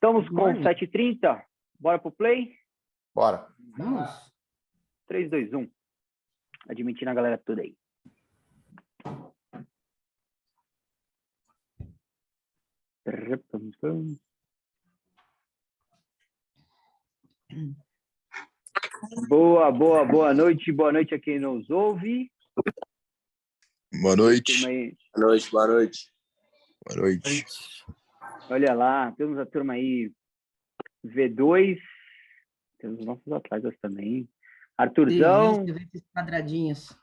Estamos com 7h30. Bora pro play? Bora. Vamos. 3, 2, 1. Admitindo a galera toda aí. Boa noite. Boa noite a quem nos ouve. Boa noite. Boa noite. Boa noite. Olha lá, temos a turma aí, V2, temos nossos atletas também. Arthurzão, Esses quadradinhos.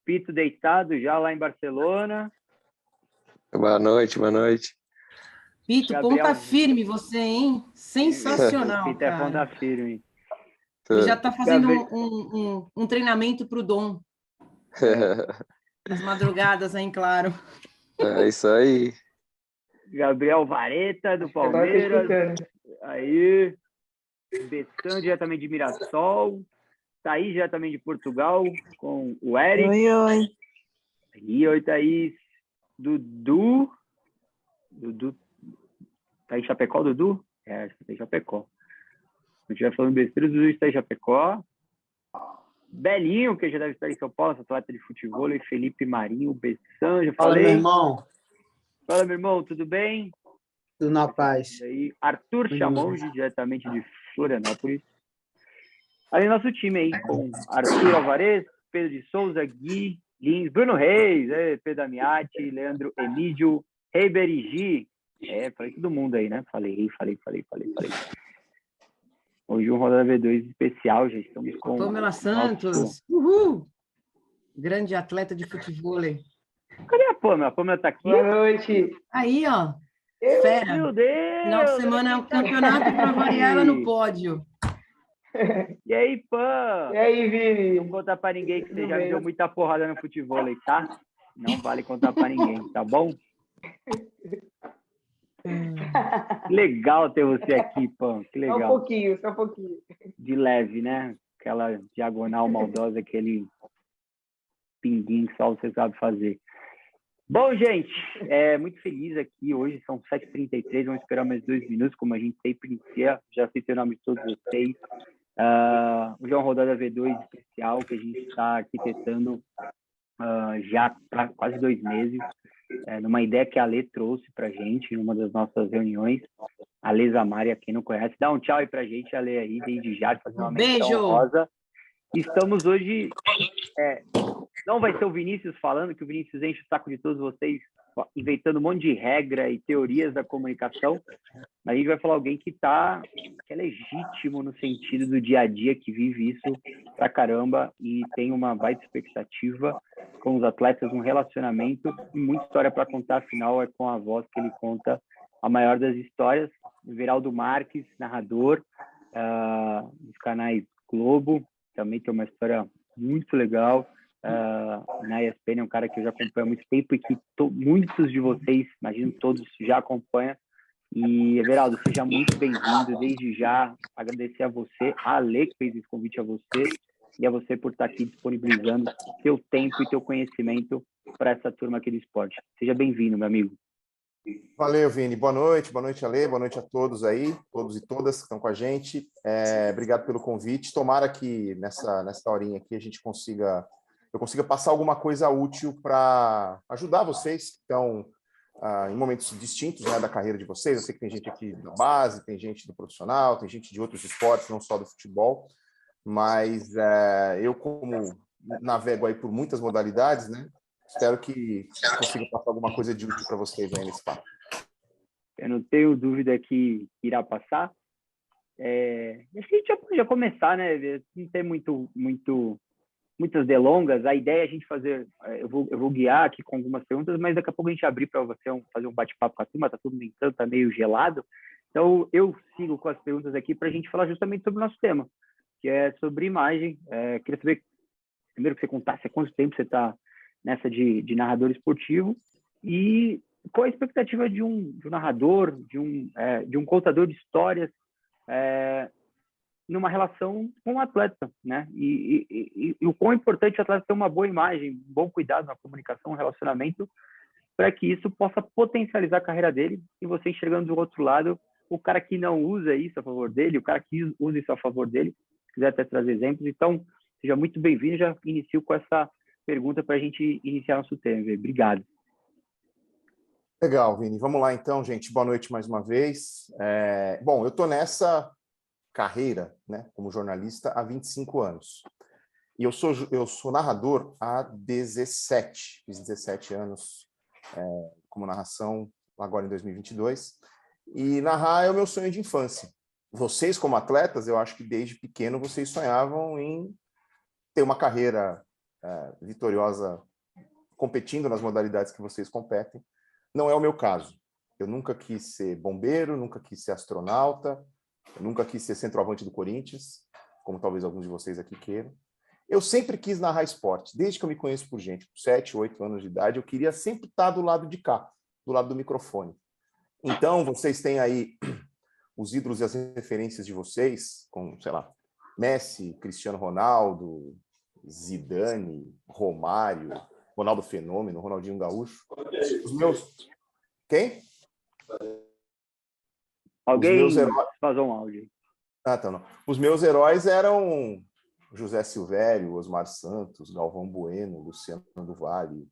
Pito deitado já lá em Barcelona. Boa noite. Pito, Gabriel... ponta firme você, hein? Sensacional, Pito é ponta cara. firme. Ele já tá fazendo Gabriel... um treinamento pro Dom. Nas madrugadas, hein, claro. É isso aí. Gabriel Vareta, do Palmeiras. Aí. Bessan, diretamente de Mirassol. Thaís, diretamente de Portugal, com o Eric. Oi. Oi, Thaís. Dudu. Tá em Chapecó, Dudu? É, tá em Chapecó. Se eu estiver falando besteira, o Dudu está em Chapecó. Belinho, que já deve estar em São Paulo, atleta de futebol. E Felipe Marinho, Bessan, já falei. Fala, meu irmão. Fala, meu irmão, tudo bem? Tudo na paz. Aí, Arthur Chamonge, diretamente de Florianópolis. Aí nosso time aí, com Arthur Alvarez, Pedro de Souza, Gui Lins, Bruno Reis, Pedro Amiati, Leandro Emídio, Heiber e Gi. Falei todo mundo aí, né? Falei. Hoje um Rodada V2 especial, já estamos com... Pamela Santos. Uhul! Grande atleta de futebol. Cadê a Pamela? A Pamela tá aqui? Boa noite. Aí, ó. Fera. Meu Deus! Final de semana é o campeonato para variar ela no pódio. E aí, Pam? E aí, Vini? Não conta pra ninguém que você já me deu muita porrada no futebol aí, tá? Não vale contar pra ninguém, tá bom? Legal ter você aqui, Pam. Que legal. Só um pouquinho. De leve, né? Aquela diagonal maldosa, aquele pinguinho que só você sabe fazer. Bom, gente, muito feliz aqui. Hoje são 7h33, vamos esperar mais 2 minutos, como a gente sempre inicia. Já citei o nome de todos vocês. Hoje é uma rodada V2 especial que a gente está arquitetando já há quase 2 meses, numa ideia que a Lê trouxe para a gente, numa das nossas reuniões. A Lê Zamari, quem não conhece, dá um tchau aí para a gente, a Lê aí, desde já, fazer uma menção rosa. Estamos hoje... não vai ser o Vinícius falando, que o Vinícius enche o saco de todos vocês, inventando um monte de regra e teorias da comunicação, mas a gente vai falar alguém que é legítimo no sentido do dia a dia, que vive isso pra caramba e tem uma baita expectativa com os atletas, um relacionamento e muita história para contar, afinal é com a voz que ele conta a maior das histórias. Everaldo Marques, narrador dos canais Globo, também tem uma história muito legal. Na ESPN é um cara que eu já acompanho há muito tempo e que muitos de vocês, imagino todos, já acompanham. E, Everaldo, seja muito bem-vindo. Desde já, agradecer a você, a Lê, que fez esse convite a você, e a você por estar aqui disponibilizando seu tempo e seu conhecimento para essa turma aqui do esporte. Seja bem-vindo, meu amigo. Valeu, Vini. Boa noite, Ale, boa noite a todos aí, todos e todas que estão com a gente. Obrigado pelo convite. Tomara que nessa horinha aqui eu consiga passar alguma coisa útil para ajudar vocês que estão em momentos distintos, né, da carreira de vocês. Eu sei que tem gente aqui da base, tem gente do profissional, tem gente de outros esportes, não só do futebol, mas eu, como navego aí por muitas modalidades, né, espero que consiga passar alguma coisa de útil para vocês aí nesse papo. Eu não tenho dúvida que irá passar. Acho que a gente já pode começar, né? Não tem muitas delongas. A ideia é a gente fazer... Eu vou guiar aqui com algumas perguntas, mas daqui a pouco a gente abrir para você fazer um bate-papo com a turma. Está tudo nem tanto, está meio gelado. Então, eu sigo com as perguntas aqui para a gente falar justamente sobre o nosso tema, que é sobre imagem. Queria saber, primeiro, que você contasse há quanto tempo você está nessa de narrador esportivo e qual a expectativa de um narrador, de um contador de histórias numa relação com o atleta, né? E o quão importante o atleta ter uma boa imagem, um bom cuidado na comunicação, um relacionamento, para que isso possa potencializar a carreira dele e você enxergando do outro lado o cara que não usa isso a favor dele, o cara que usa isso a favor dele, se quiser até trazer exemplos. Então, seja muito bem-vindo. Já inicio com essa pergunta para a gente iniciar nosso tema. Obrigado. Legal, Vini. Vamos lá, então, gente. Boa noite mais uma vez. Bom, eu estou nessa carreira, né, como jornalista há 25 anos. E eu sou narrador há 17. Fiz 17 anos como narração agora em 2022. E narrar é o meu sonho de infância. Vocês, como atletas, eu acho que desde pequeno vocês sonhavam em ter uma carreira vitoriosa competindo nas modalidades que vocês competem. Não é o meu caso. Eu nunca quis ser bombeiro, nunca quis ser astronauta, eu nunca quis ser centroavante do Corinthians, como talvez alguns de vocês aqui queiram. Eu sempre quis narrar esporte, desde que eu me conheço por gente, com 7, 8 anos de idade, eu queria sempre estar do lado de cá, do lado do microfone. Então, vocês têm aí os ídolos e as referências de vocês, como, sei lá, Messi, Cristiano Ronaldo, Zidane, Romário, Ronaldo Fenômeno, Ronaldinho Gaúcho. Os meus... Quem? Alguém vazou um áudio. Ah, tá, não. Os meus heróis eram José Silvério, Osmar Santos, Galvão Bueno, Luciano do Vale,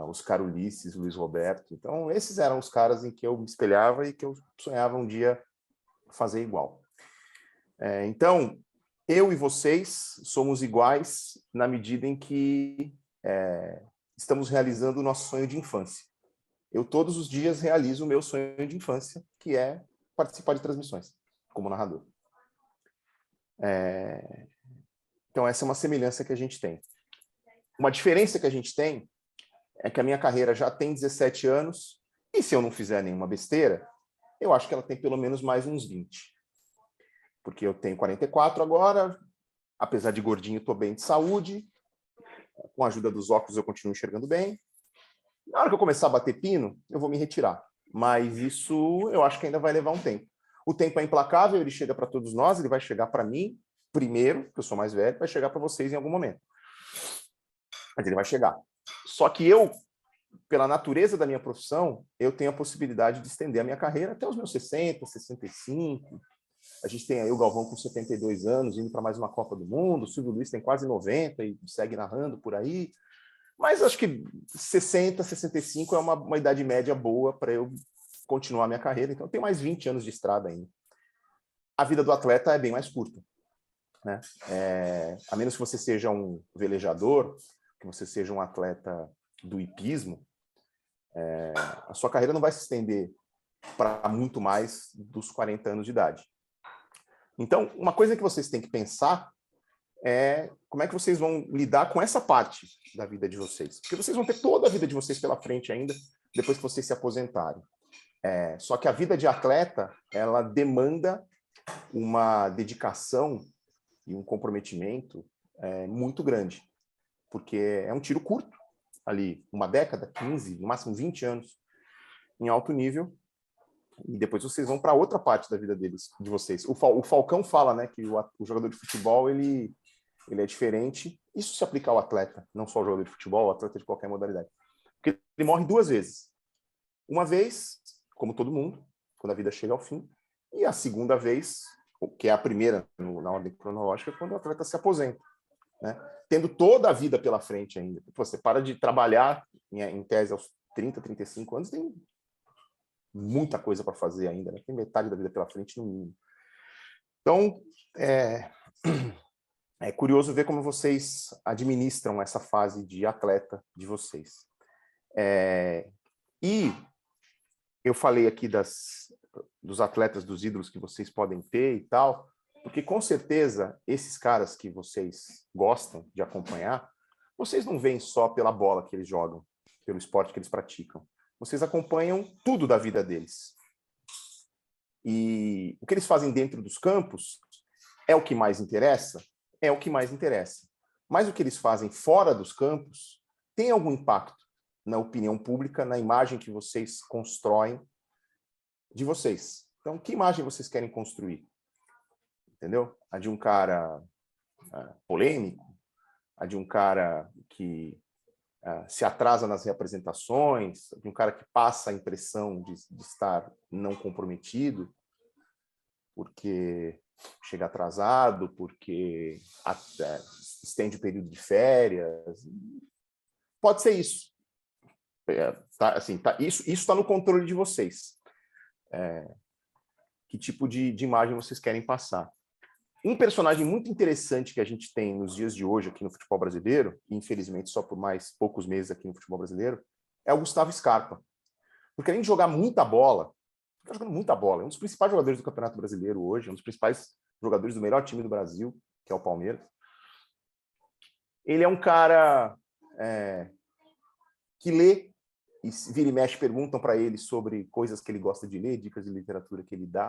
Oscar Ulisses, Luiz Roberto. Então, esses eram os caras em que eu me espelhava e que eu sonhava um dia fazer igual. Então, eu e vocês somos iguais na medida em que estamos realizando o nosso sonho de infância. Eu todos os dias realizo o meu sonho de infância, que é participar de transmissões como narrador. Então, essa é uma semelhança que a gente tem. Uma diferença que a gente tem é que a minha carreira já tem 17 anos, e se eu não fizer nenhuma besteira, eu acho que ela tem pelo menos mais uns 20. Porque eu tenho 44 agora, apesar de gordinho, estou bem de saúde, com a ajuda dos óculos eu continuo enxergando bem. Na hora que eu começar a bater pino, eu vou me retirar. Mas isso eu acho que ainda vai levar um tempo. O tempo é implacável, ele chega para todos nós, ele vai chegar para mim primeiro, que eu sou mais velho, vai chegar para vocês em algum momento. Mas ele vai chegar. Só que eu, pela natureza da minha profissão, eu tenho a possibilidade de estender a minha carreira até os meus 60, 65. A gente tem aí o Galvão com 72 anos, indo para mais uma Copa do Mundo, o Silvio Luiz tem quase 90 e segue narrando por aí. Mas acho que 60, 65 é uma idade média boa para eu continuar a minha carreira. Então, eu tenho mais 20 anos de estrada ainda. A vida do atleta é bem mais curta, né? A menos que você seja um velejador, que você seja um atleta do hipismo, a sua carreira não vai se estender para muito mais dos 40 anos de idade. Então, uma coisa que vocês têm que pensar é como é que vocês vão lidar com essa parte da vida de vocês. Porque vocês vão ter toda a vida de vocês pela frente ainda, depois que vocês se aposentarem. Só que a vida de atleta, ela demanda uma dedicação e um comprometimento muito grande. Porque é um tiro curto, ali, uma década, 15, no máximo 20 anos, em alto nível, e depois vocês vão para outra parte da vida deles, de vocês. O Falcão fala, né, que o jogador de futebol, ele é diferente. Isso se aplica ao atleta, não só ao jogador de futebol, ao atleta de qualquer modalidade. Porque ele morre 2 vezes. Uma vez, como todo mundo, quando a vida chega ao fim, e a segunda vez, que é a primeira na ordem cronológica, quando o atleta se aposenta, né? Tendo toda a vida pela frente ainda. Você para de trabalhar, em tese, aos 30, 35 anos, tem muita coisa para fazer ainda, né? Tem metade da vida pela frente, no mínimo. Então, é curioso ver como vocês administram essa fase de atleta de vocês. E eu falei aqui dos atletas, dos ídolos que vocês podem ter e tal, porque com certeza esses caras que vocês gostam de acompanhar, vocês não veem só pela bola que eles jogam, pelo esporte que eles praticam. Vocês acompanham tudo da vida deles. E o que eles fazem dentro dos campos é o que mais interessa? É o que mais interessa. Mas o que eles fazem fora dos campos tem algum impacto na opinião pública, na imagem que vocês constroem de vocês. Então, que imagem vocês querem construir? Entendeu? A de um cara polêmico? A de um cara que se atrasa nas representações? De um cara que passa a impressão de estar não comprometido? porque chega atrasado, porque estende o período de férias. Pode ser isso. Isso está no controle de vocês. Que tipo de imagem vocês querem passar. Um personagem muito interessante que a gente tem nos dias de hoje aqui no futebol brasileiro, e infelizmente só por mais poucos meses aqui no futebol brasileiro, é o Gustavo Scarpa. Porque além de jogar muita bola, está jogando muita bola, é um dos principais jogadores do Campeonato Brasileiro hoje, um dos principais jogadores do melhor time do Brasil, que é o Palmeiras. Ele é um cara que lê, e vira e mexe perguntam para ele sobre coisas que ele gosta de ler, dicas de literatura que ele dá.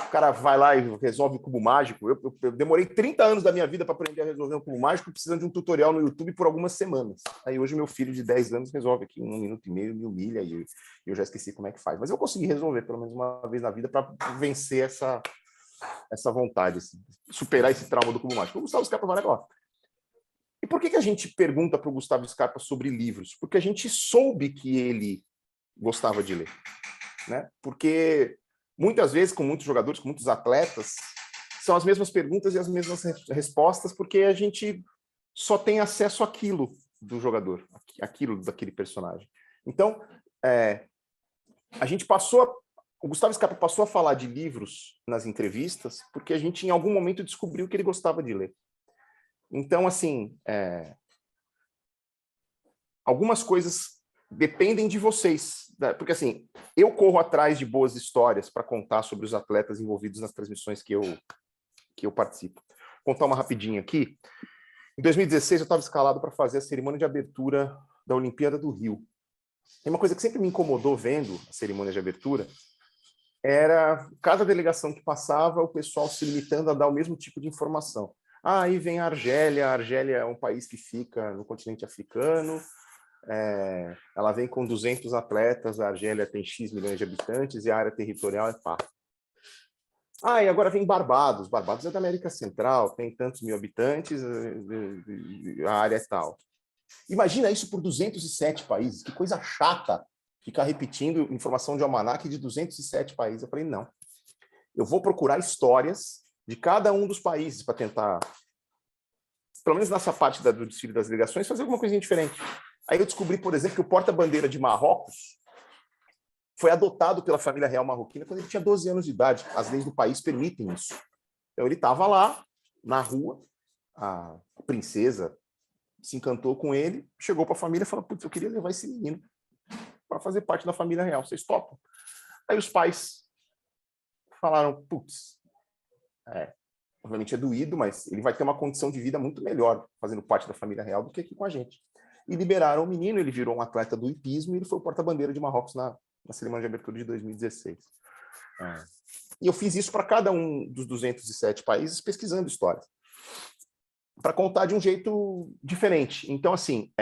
O cara vai lá e resolve o cubo mágico. Eu demorei 30 anos da minha vida para aprender a resolver um cubo mágico, precisando de um tutorial no YouTube por algumas semanas. Aí hoje meu filho de 10 anos resolve aqui em 1 minuto e meio, me humilha, e eu já esqueci como é que faz. Mas eu consegui resolver pelo menos uma vez na vida para vencer essa vontade, superar esse trauma do cubo mágico. O Gustavo Scarpa vai legal. E por que a gente pergunta para o Gustavo Scarpa sobre livros? Porque a gente soube que ele gostava de ler, né? Porque muitas vezes, com muitos jogadores, com muitos atletas, são as mesmas perguntas e as mesmas respostas, porque a gente só tem acesso àquilo do jogador, aquilo daquele personagem. Então, o Gustavo Scarpa passou a falar de livros nas entrevistas, porque a gente, em algum momento, descobriu que ele gostava de ler. Então, assim, algumas coisas dependem de vocês, porque, assim, eu corro atrás de boas histórias para contar sobre os atletas envolvidos nas transmissões que eu participo. Vou contar uma rapidinha aqui. Em 2016, eu estava escalado para fazer a cerimônia de abertura da Olimpíada do Rio. E uma coisa que sempre me incomodou vendo a cerimônia de abertura era, cada delegação que passava, o pessoal se limitando a dar o mesmo tipo de informação. Aí vem a Argélia é um país que fica no continente africano, ela vem com 200 atletas, a Argélia tem X milhões de habitantes e a área territorial é pá. E agora vem Barbados. Barbados é da América Central, tem tantos mil habitantes, a área é tal. Imagina isso por 207 países, que coisa chata ficar repetindo informação de almanaque de 207 países. Eu falei, não. Eu vou procurar histórias de cada um dos países para tentar, pelo menos nessa parte do desfile das delegações, fazer alguma coisinha diferente. Aí eu descobri, por exemplo, que o porta-bandeira de Marrocos foi adotado pela família real marroquina quando ele tinha 12 anos de idade. As leis do país permitem isso. Então ele estava lá, na rua, a princesa se encantou com ele, chegou para a família e falou, putz, eu queria levar esse menino para fazer parte da família real, vocês topam? Aí os pais falaram, putz, obviamente é doído, mas ele vai ter uma condição de vida muito melhor fazendo parte da família real do que aqui com a gente. E liberaram o menino, ele virou um atleta do hipismo e ele foi o porta-bandeira de Marrocos na cerimônia de abertura de 2016. E eu fiz isso para cada um dos 207 países, pesquisando histórias, para contar de um jeito diferente. Então, assim,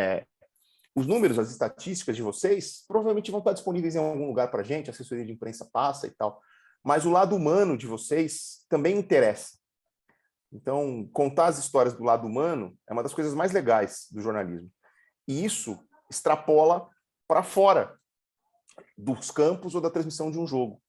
os números, as estatísticas de vocês, provavelmente vão estar disponíveis em algum lugar para a gente, a assessoria de imprensa passa e tal, mas o lado humano de vocês também interessa. Então, contar as histórias do lado humano é uma das coisas mais legais do jornalismo. E isso extrapola para fora dos campos ou da transmissão de um jogo.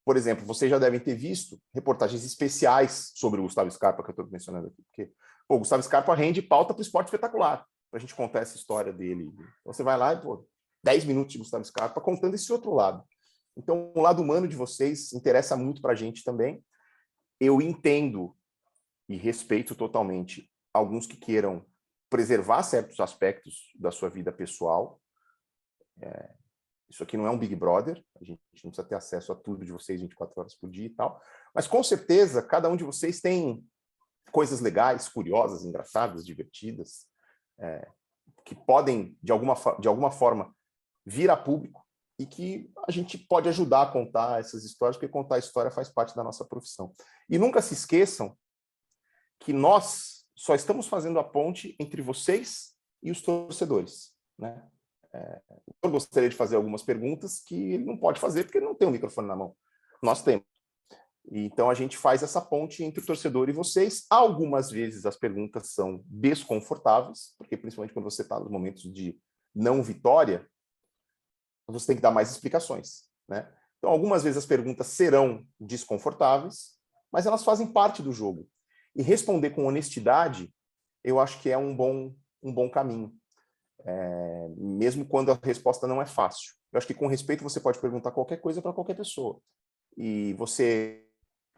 Por exemplo, vocês já devem ter visto reportagens especiais sobre o Gustavo Scarpa, que eu estou mencionando aqui, porque o Gustavo Scarpa rende pauta para o Esporte Espetacular, para a gente contar essa história dele. Então, você vai lá e, 10 minutos de Gustavo Scarpa contando esse outro lado. Então, o lado humano de vocês interessa muito para a gente também. Eu entendo e respeito totalmente alguns que queiram preservar certos aspectos da sua vida pessoal. Isso aqui não é um Big Brother, a gente não precisa ter acesso a tudo de vocês 24 horas por dia e tal, mas com certeza cada um de vocês tem coisas legais, curiosas, engraçadas, divertidas, que podem, de alguma forma, vir a público e que a gente pode ajudar a contar essas histórias, porque contar a história faz parte da nossa profissão. E nunca se esqueçam que nós só estamos fazendo a ponte entre vocês e os torcedores, né? Eu gostaria de fazer algumas perguntas que ele não pode fazer porque ele não tem um microfone na mão. Nós temos. Então a gente faz essa ponte entre o torcedor e vocês. Algumas vezes as perguntas são desconfortáveis, porque principalmente quando você está nos momentos de não vitória, você tem que dar mais explicações, né? Então, algumas vezes as perguntas serão desconfortáveis, mas elas fazem parte do jogo. E responder com honestidade, eu acho que é um bom caminho. Mesmo quando a resposta não é fácil. Eu acho que com respeito você pode perguntar qualquer coisa para qualquer pessoa. E você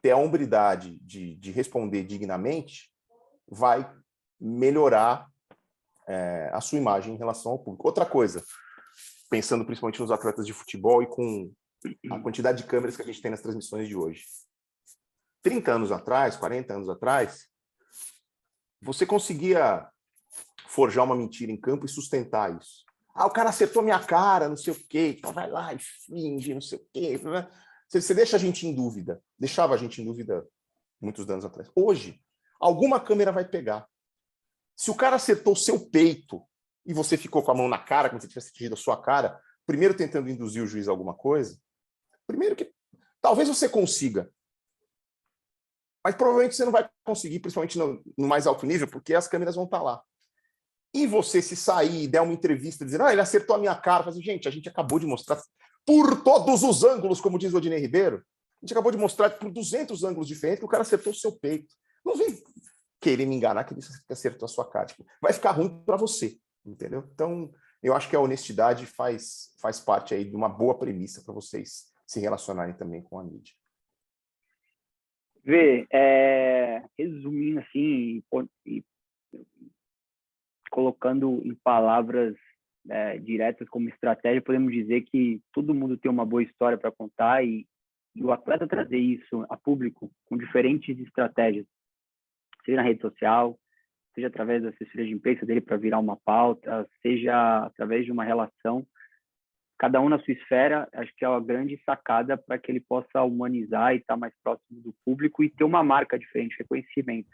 ter a hombridade de responder dignamente vai melhorar a sua imagem em relação ao público. Outra coisa, pensando principalmente nos atletas de futebol e com a quantidade de câmeras que a gente tem nas transmissões de hoje. 30 anos atrás, 40 anos atrás, você conseguia forjar uma mentira em campo e sustentar isso. Ah, o cara acertou minha cara, não sei o quê, então vai lá e finge, não sei o quê. Você deixa a gente em dúvida. Deixava a gente em dúvida muitos anos atrás. Hoje, alguma câmera vai pegar. Se o cara acertou o seu peito e você ficou com a mão na cara, como se tivesse atingido a sua cara, primeiro tentando induzir o juiz a alguma coisa, primeiro que talvez você consiga, mas provavelmente você não vai conseguir, principalmente no mais alto nível, porque as câmeras vão estar lá. E você se sair e der uma entrevista dizendo, ele acertou a minha cara, fala assim, gente, a gente acabou de mostrar por todos os ângulos, como diz o Odinei Ribeiro, a gente acabou de mostrar por 200 ângulos diferentes que o cara acertou o seu peito. Não vem querer me enganar que ele acertou a sua cara. Tipo, vai ficar ruim para você, entendeu? Então, eu acho que a honestidade faz parte aí de uma boa premissa para vocês se relacionarem também com a mídia. Vê, resumindo assim, e colocando em palavras diretas como estratégia, podemos dizer que todo mundo tem uma boa história para contar e o atleta trazer isso a público com diferentes estratégias, seja na rede social, seja através da assessoria de imprensa dele para virar uma pauta, seja através de uma relação, cada um na sua esfera, acho que é uma grande sacada para que ele possa humanizar e estar mais próximo do público e ter uma marca diferente, reconhecimento.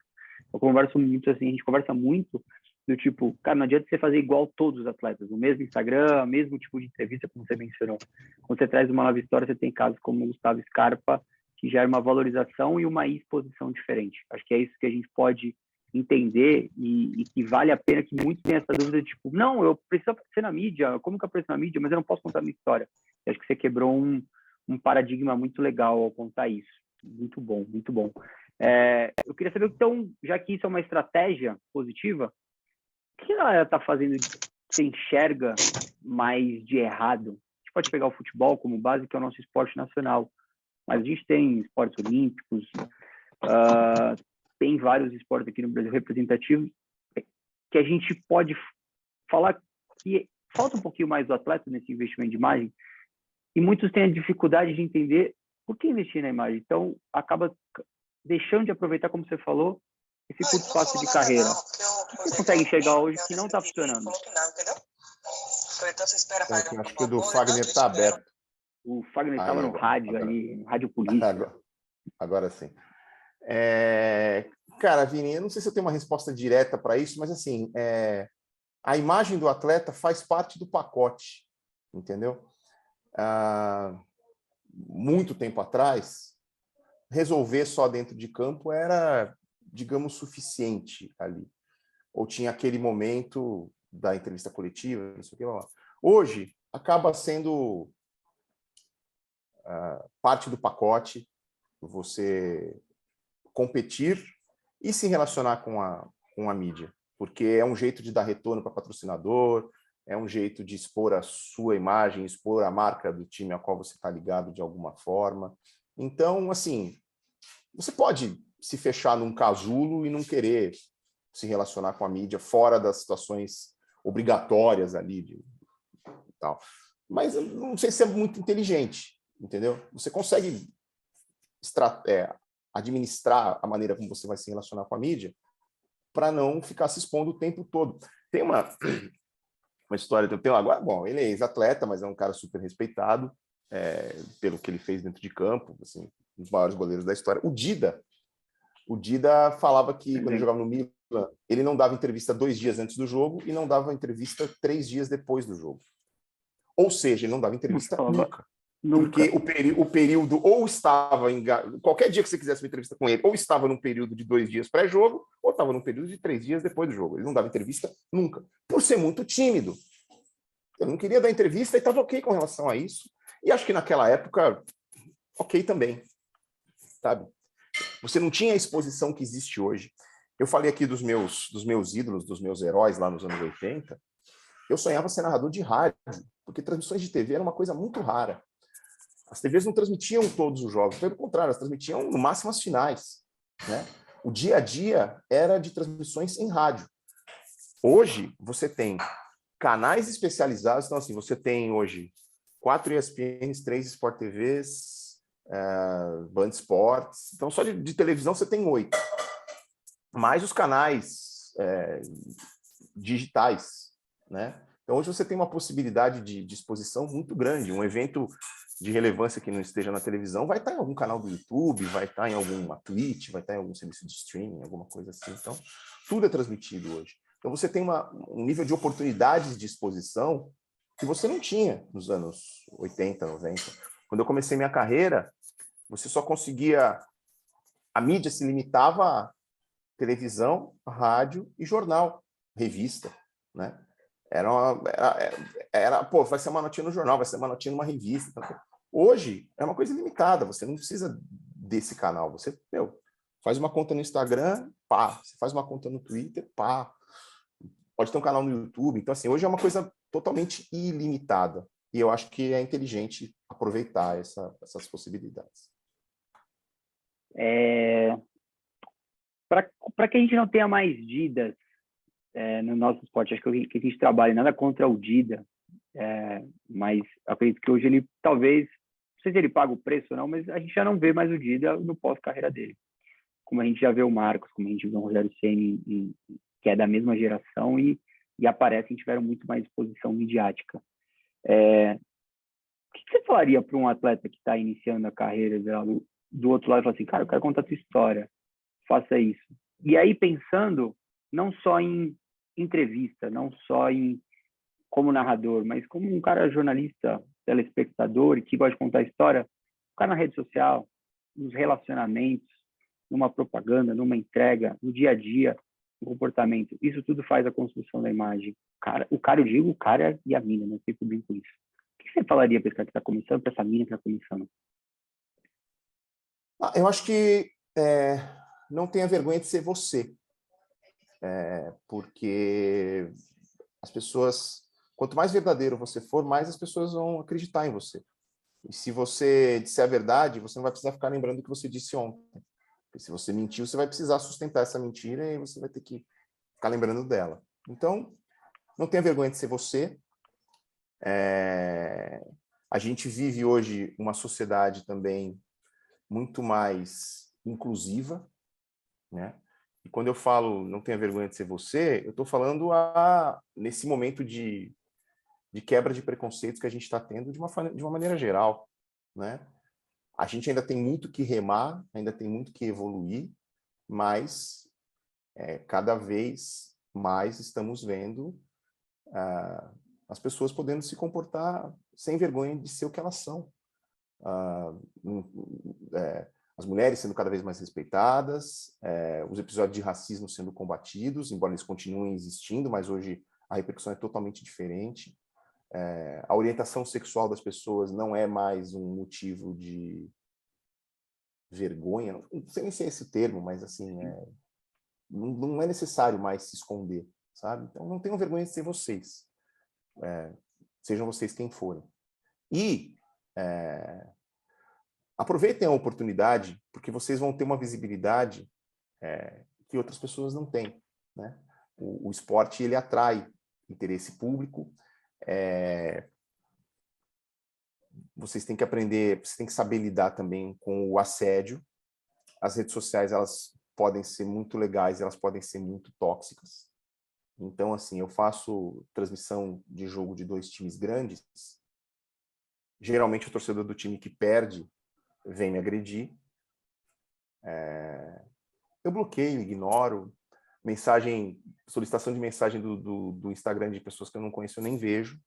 Eu converso muito assim, a gente conversa muito do tipo, cara, não adianta você fazer igual todos os atletas, o mesmo Instagram, o mesmo tipo de entrevista, como você mencionou. Quando você traz uma nova história, você tem casos como o Gustavo Scarpa, que gera uma valorização e uma exposição diferente. Acho que é isso que a gente pode entender e que vale a pena, que muitos têm essa dúvida, tipo, não, eu preciso aparecer na mídia, como que eu apareço na mídia, mas eu não posso contar a minha história. Eu acho que você quebrou um paradigma muito legal ao contar isso. Muito bom, muito bom. Eu queria saber, então, já que isso é uma estratégia positiva, o que ela está fazendo que você enxerga mais de errado? A gente pode pegar o futebol como base, que é o nosso esporte nacional, mas a gente tem esportes olímpicos, tem vários esportes aqui no Brasil representativos, que a gente pode falar que falta um pouquinho mais do atleta nesse investimento de imagem, e muitos têm a dificuldade de entender por que investir na imagem. Então, acaba deixando de aproveitar, como você falou, esse curto espaço de carreira. Você consegue enxergar hoje que não está funcionando? Eu acho que o do Fagner está aberto. O Fagner estava no rádio ali, no rádio polícia. Agora sim. Cara, Vini, eu não sei se eu tenho uma resposta direta para isso, mas assim, a imagem do atleta faz parte do pacote, entendeu? Muito tempo atrás, resolver só dentro de campo era, digamos, suficiente ali. Ou tinha aquele momento da entrevista coletiva, não sei o que lá. Hoje, acaba sendo parte do pacote você competir e se relacionar com a mídia, porque é um jeito de dar retorno para patrocinador, é um jeito de expor a sua imagem, expor a marca do time a qual você está ligado de alguma forma. Então, assim, você pode se fechar num casulo e não querer se relacionar com a mídia fora das situações obrigatórias ali e tal. Mas eu não sei se é muito inteligente, entendeu? Você consegue administrar a maneira como você vai se relacionar com a mídia para não ficar se expondo o tempo todo. Tem uma história, agora, bom, ele é ex-atleta, mas é um cara super respeitado pelo que ele fez dentro de campo, assim, um dos maiores goleiros da história. O Dida falava que quando ele jogava no Milan, ele não dava entrevista 2 dias antes do jogo e não dava entrevista 3 dias depois do jogo. Ou seja, ele não dava entrevista nunca. Porque o período ou estava em... Qualquer dia que você quisesse uma entrevista com ele, ou estava num período de 2 dias pré-jogo, ou estava num período de 3 dias depois do jogo. Ele não dava entrevista nunca. Por ser muito tímido. Eu não queria dar entrevista e estava ok com relação a isso. E acho que naquela época ok também, sabe? Você não tinha a exposição que existe hoje. Eu falei aqui dos meus ídolos, dos meus heróis lá nos anos 80. Eu sonhava ser narrador de rádio, porque transmissões de TV era uma coisa muito rara. As TVs não transmitiam todos os jogos, pelo contrário, elas transmitiam no máximo as finais, né? O dia a dia era de transmissões em rádio. Hoje, você tem canais especializados, então assim, você tem hoje 4 ESPNs, 3 Sport TVs, Band Sports, então só de televisão você tem 8. Mais os canais digitais, né? Então hoje você tem uma possibilidade de exposição muito grande. Um evento de relevância que não esteja na televisão vai estar em algum canal do YouTube, vai estar em alguma Twitch, vai estar em algum serviço de streaming, alguma coisa assim. Então, tudo é transmitido hoje. Então você tem um nível de oportunidades de exposição que você não tinha nos anos 80, 90. Quando eu comecei minha carreira, você só conseguia... A mídia se limitava a televisão, rádio e jornal, revista, né? Pô, vai ser uma notinha no jornal, vai ser uma notinha numa revista. Hoje é uma coisa limitada, você não precisa desse canal. Você, faz uma conta no Instagram, pá. Você faz uma conta no Twitter, pá. Pode ter um canal no YouTube. Então, assim, hoje é uma coisa totalmente ilimitada. E eu acho que é inteligente aproveitar essas possibilidades. Para que a gente não tenha mais Didas no nosso esporte, acho que a gente trabalha nada contra o Dida, mas acredito que hoje ele talvez, não sei se ele paga o preço ou não, mas a gente já não vê mais o Dida no pós-carreira dele. Como a gente já vê o Marcos, como a gente vê o Rogério Ceni, que é da mesma geração e aparecem, tiveram muito mais exposição midiática. O que você falaria para um atleta que está iniciando a carreira do outro lado e fala assim, cara, eu quero contar a tua história, faça isso. E aí pensando não só em entrevista, não só em como narrador, mas como um cara jornalista, telespectador, que gosta de contar a história, ficar na rede social, nos relacionamentos, numa propaganda, numa entrega, no dia a dia, no comportamento. Isso tudo faz a construção da imagem. O cara e a mina, né? Eu fico bem com isso. O que você falaria para esse cara que está começando, para essa mina que está começando? Eu acho que não tenha vergonha de ser você. Porque as pessoas, quanto mais verdadeiro você for, mais as pessoas vão acreditar em você. E se você disser a verdade, você não vai precisar ficar lembrando o que você disse ontem. Porque se você mentiu, você vai precisar sustentar essa mentira e você vai ter que ficar lembrando dela. Então, não tenha vergonha de ser você. A gente vive hoje uma sociedade também muito mais inclusiva, né? E quando eu falo não tenha vergonha de ser você, eu estou falando nesse momento de quebra de preconceitos que a gente está tendo de uma maneira geral, né? A gente ainda tem muito que remar, ainda tem muito que evoluir, mas cada vez mais estamos vendo as pessoas podendo se comportar sem vergonha de ser o que elas são. As mulheres sendo cada vez mais respeitadas, os episódios de racismo sendo combatidos, embora eles continuem existindo, mas hoje a repercussão é totalmente diferente. A orientação sexual das pessoas não é mais um motivo de vergonha, não sei nem se é esse o termo, mas assim, não é necessário mais se esconder, sabe? Então não tenham vergonha de ser vocês, sejam vocês quem forem. E aproveitem a oportunidade, porque vocês vão ter uma visibilidade que outras pessoas não têm, né? O esporte, ele atrai interesse público. Vocês têm que aprender, vocês têm que saber lidar também com o assédio. As redes sociais, elas podem ser muito legais, elas podem ser muito tóxicas. Então, assim, eu faço transmissão de jogo de 2 times grandes. Geralmente, o torcedor do time que perde vem me agredir. Eu bloqueio, ignoro. Solicitação de mensagem do Instagram de pessoas que eu não conheço, eu nem vejo,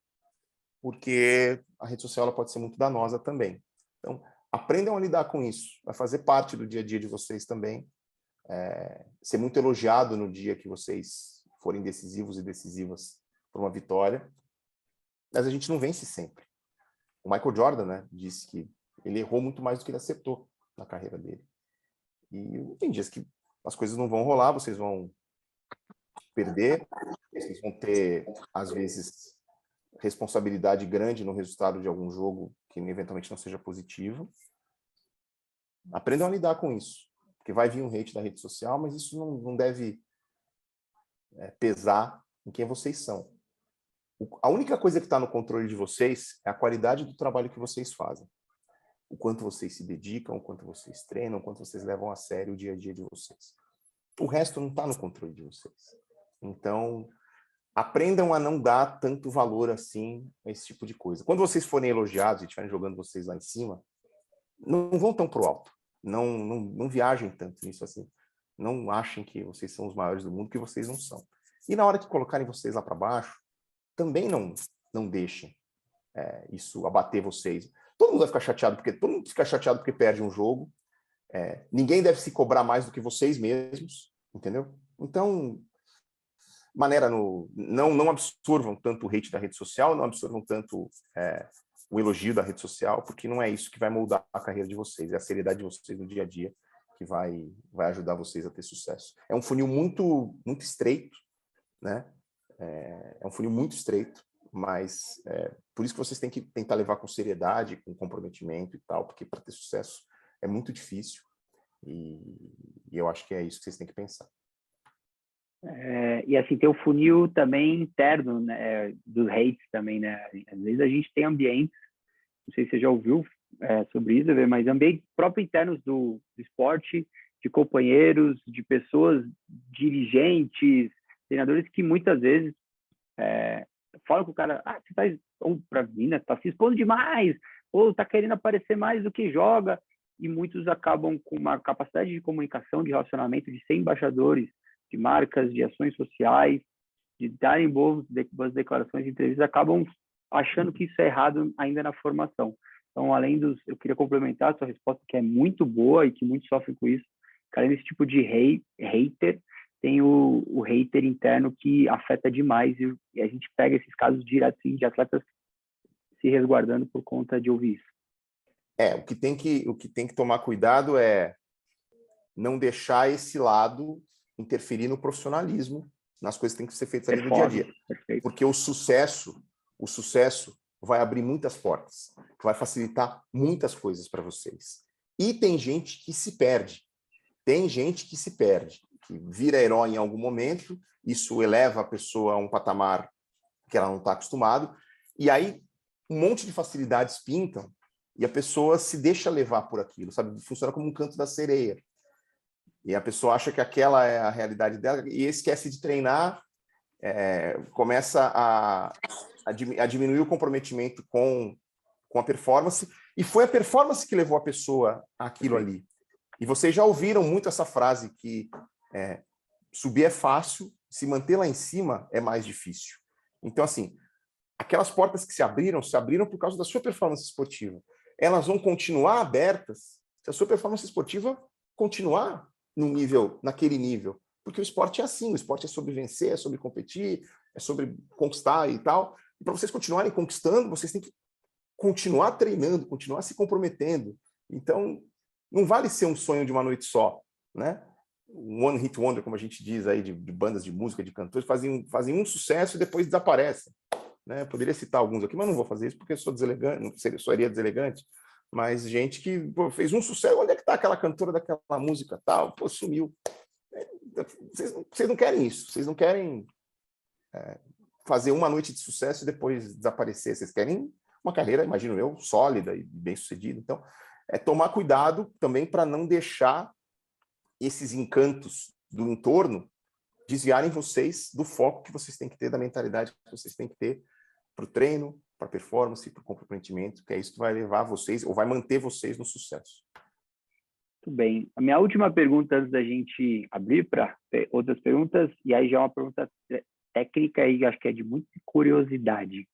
porque a rede social ela pode ser muito danosa também. Então, aprendam a lidar com isso, vai fazer parte do dia a dia de vocês também. Ser muito elogiado no dia que vocês forem decisivos e decisivas por uma vitória, mas a gente não vence sempre. O Michael Jordan, né, disse que Ele errou muito mais do que ele acertou na carreira dele. E tem dias que as coisas não vão rolar, vocês vão perder, vocês vão ter, às vezes, responsabilidade grande no resultado de algum jogo que eventualmente não seja positivo. Aprendam a lidar com isso, porque vai vir um hate da rede social, mas isso não deve pesar em quem vocês são. A única coisa que está no controle de vocês é a qualidade do trabalho que vocês fazem. O quanto vocês se dedicam, o quanto vocês treinam, o quanto vocês levam a sério o dia a dia de vocês. O resto não está no controle de vocês. Então, aprendam a não dar tanto valor assim a esse tipo de coisa. Quando vocês forem elogiados e estiverem jogando vocês lá em cima, não vão tão pro alto. Não viajem tanto nisso assim. Não achem que vocês são os maiores do mundo, que vocês não são. E na hora que colocarem vocês lá para baixo, também não deixem isso abater vocês. Todo mundo vai ficar chateado, porque todo mundo fica chateado porque perde um jogo. Ninguém deve se cobrar mais do que vocês mesmos, entendeu? Então, não absorvam tanto o hate da rede social, não absorvam tanto o elogio da rede social, porque não é isso que vai moldar a carreira de vocês, é a seriedade de vocês no dia a dia que vai ajudar vocês a ter sucesso. É um funil muito, muito estreito, né? É um funil muito estreito, mas por isso que vocês têm que tentar levar com seriedade, com comprometimento e tal, porque para ter sucesso é muito difícil, e eu acho que é isso que vocês têm que pensar. E assim, tem o funil também interno, né, dos hates também, né? Às vezes a gente tem ambientes, não sei se você já ouviu sobre isso, mas ambientes próprios internos do esporte, de companheiros, de pessoas, dirigentes, treinadores que muitas vezes falam com o cara, você tá, ou pra mim, né, tá se expondo demais, ou tá querendo aparecer mais do que joga, e muitos acabam com uma capacidade de comunicação, de relacionamento, de ser embaixadores de marcas, de ações sociais, de darem boas declarações de entrevistas, acabam achando que isso é errado ainda na formação. Então, eu queria complementar a sua resposta, que é muito boa e que muitos sofrem com isso. Além desse tipo de hater, tem o hater interno que afeta demais, e a gente pega esses casos diretos de atletas se resguardando por conta de ouvir isso. O que tem que tomar cuidado é não deixar esse lado interferir no profissionalismo, nas coisas que têm que ser feitas ali no dia a dia. Perfeito. Porque o sucesso vai abrir muitas portas, vai facilitar muitas coisas para vocês. E tem gente que se perde. Que vira herói em algum momento, isso eleva a pessoa a um patamar que ela não está acostumado, e aí um monte de facilidades pintam, e a pessoa se deixa levar por aquilo, sabe? Funciona como um canto da sereia. E a pessoa acha que aquela é a realidade dela e esquece de treinar, começa a diminuir o comprometimento com a performance, e foi a performance que levou a pessoa àquilo ali. E vocês já ouviram muito essa frase que subir é fácil, se manter lá em cima é mais difícil. Então, assim, aquelas portas que se abriram por causa da sua performance esportiva. Elas vão continuar abertas se a sua performance esportiva continuar naquele nível. Porque o esporte é assim, o esporte é sobre vencer, é sobre competir, é sobre conquistar e tal. E para vocês continuarem conquistando, vocês têm que continuar treinando, continuar se comprometendo. Então, não vale ser um sonho de uma noite só, né? Um one hit wonder, como a gente diz aí, de bandas de música, de cantores, fazem um sucesso e depois desaparecem. Né? Poderia citar alguns aqui, mas não vou fazer isso porque eu sou deselegante, seria deselegante. Mas gente que fez um sucesso, onde é que está aquela cantora daquela música tal? Pô, sumiu. Vocês não querem isso, vocês não querem fazer uma noite de sucesso e depois desaparecer, vocês querem uma carreira, imagino eu, sólida e bem-sucedida. Então, tomar cuidado também para não deixar esses encantos do entorno desviarem vocês do foco que vocês têm que ter, da mentalidade que vocês têm que ter para o treino, para a performance, para o comprometimento, que é isso que vai levar vocês, ou vai manter vocês no sucesso. Muito bem. A minha última pergunta, antes da gente abrir para outras perguntas, e aí já é uma pergunta técnica e acho que é de muita curiosidade.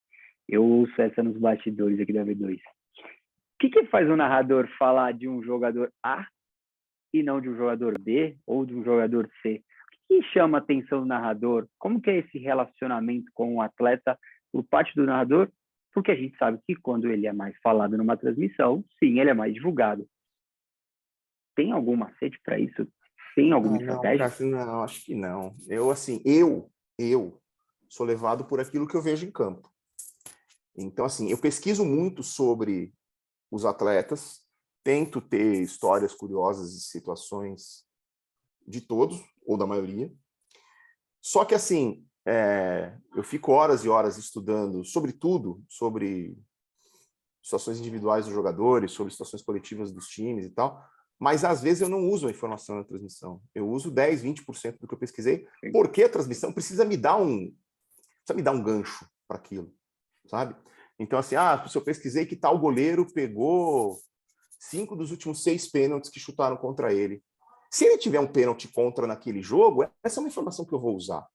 Eu ouço essa nos bastidores aqui da V2. O que faz um narrador falar de um jogador A e não de um jogador B ou de um jogador C? O que chama a atenção do narrador? Como que é esse relacionamento com o atleta por parte do narrador porque a gente sabe que quando ele é mais falado numa transmissão, sim, ele é mais divulgado. Tem algum macete para isso? Tem alguma estratégia? Cássio, não, acho que não. Eu sou levado por aquilo que eu vejo em campo. Então, assim, eu pesquiso muito sobre os atletas, tento ter histórias curiosas e situações de todos, ou da maioria. Só que, assim, eu fico horas e horas estudando sobre tudo, sobre situações individuais dos jogadores, sobre situações coletivas dos times e tal, mas às vezes eu não uso a informação na transmissão. Eu uso 10, 20% do que eu pesquisei, porque a transmissão precisa me dar um gancho para aquilo, sabe? Então, assim, se eu pesquisei que tal goleiro pegou 5 dos últimos 6 pênaltis que chutaram contra ele. Se ele tiver um pênalti contra naquele jogo, essa é uma informação que eu vou usar.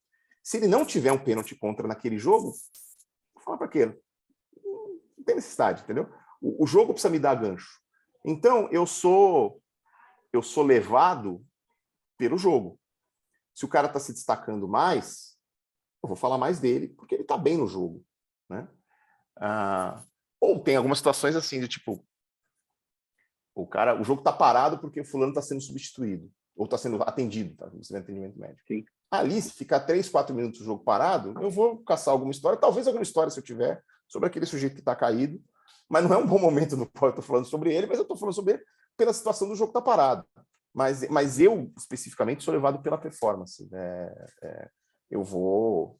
Se ele não tiver um pênalti contra naquele jogo, vou falar para quê? Não tem necessidade, entendeu? O jogo precisa me dar gancho. Então, eu sou levado pelo jogo. Se o cara está se destacando mais, eu vou falar mais dele, porque ele está bem no jogo, né? Ou tem algumas situações assim, de tipo, o jogo está parado porque o fulano está sendo substituído, ou está sendo atendido, tá? Você tem atendimento médico. Sim. Ali, se ficar 3, 4 minutos o jogo parado, eu vou caçar alguma história, talvez alguma história, se eu tiver, sobre aquele sujeito que está caído, mas não é um bom momento no qual eu estou falando sobre ele, mas eu estou falando sobre ele pela situação do jogo estar parado. Mas eu, especificamente, sou levado pela performance. Eu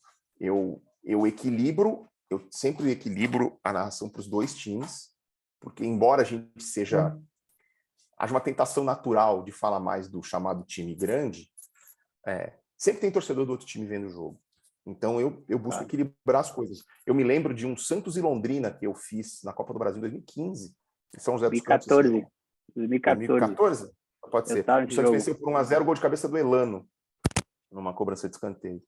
equilibro, eu sempre equilibro a narração para os dois times, porque embora a gente haja uma tentação natural de falar mais do chamado time grande, sempre tem torcedor do outro time vendo o jogo. Então eu busco equilibrar as coisas. Eu me lembro de um Santos e Londrina que eu fiz na Copa do Brasil em 2015, em São José dos Campos. 2014. Pode ser. O Santos venceu por 1-0, gol de cabeça do Elano, numa cobrança de escanteio.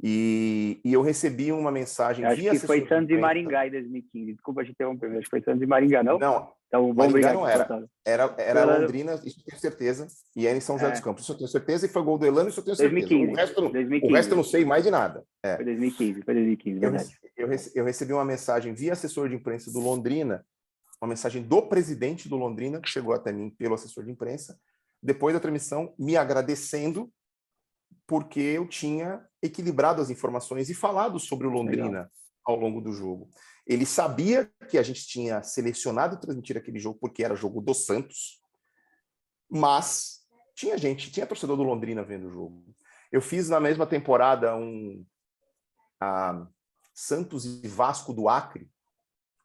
E eu recebi uma mensagem acho que foi Santos e Maringá em 2015. Desculpa te interromper, mas acho que foi Santos e Maringá, não? Não, então, Maringá não era. Era Londrina, isso eu tenho certeza, e era em São José dos Campos. Isso eu tenho certeza, e foi gol do Elano, isso eu tenho certeza. 2015, o resto eu não sei mais de nada. Foi 2015, verdade. Eu recebi uma mensagem via assessor de imprensa do Londrina, uma mensagem do presidente do Londrina, que chegou até mim pelo assessor de imprensa, depois da transmissão, me agradecendo porque eu tinha equilibrado as informações e falado sobre o Londrina ao longo do jogo. Ele sabia que a gente tinha selecionado transmitir aquele jogo porque era jogo do Santos, mas tinha torcedor do Londrina vendo o jogo. Eu fiz na mesma temporada Santos e Vasco do Acre,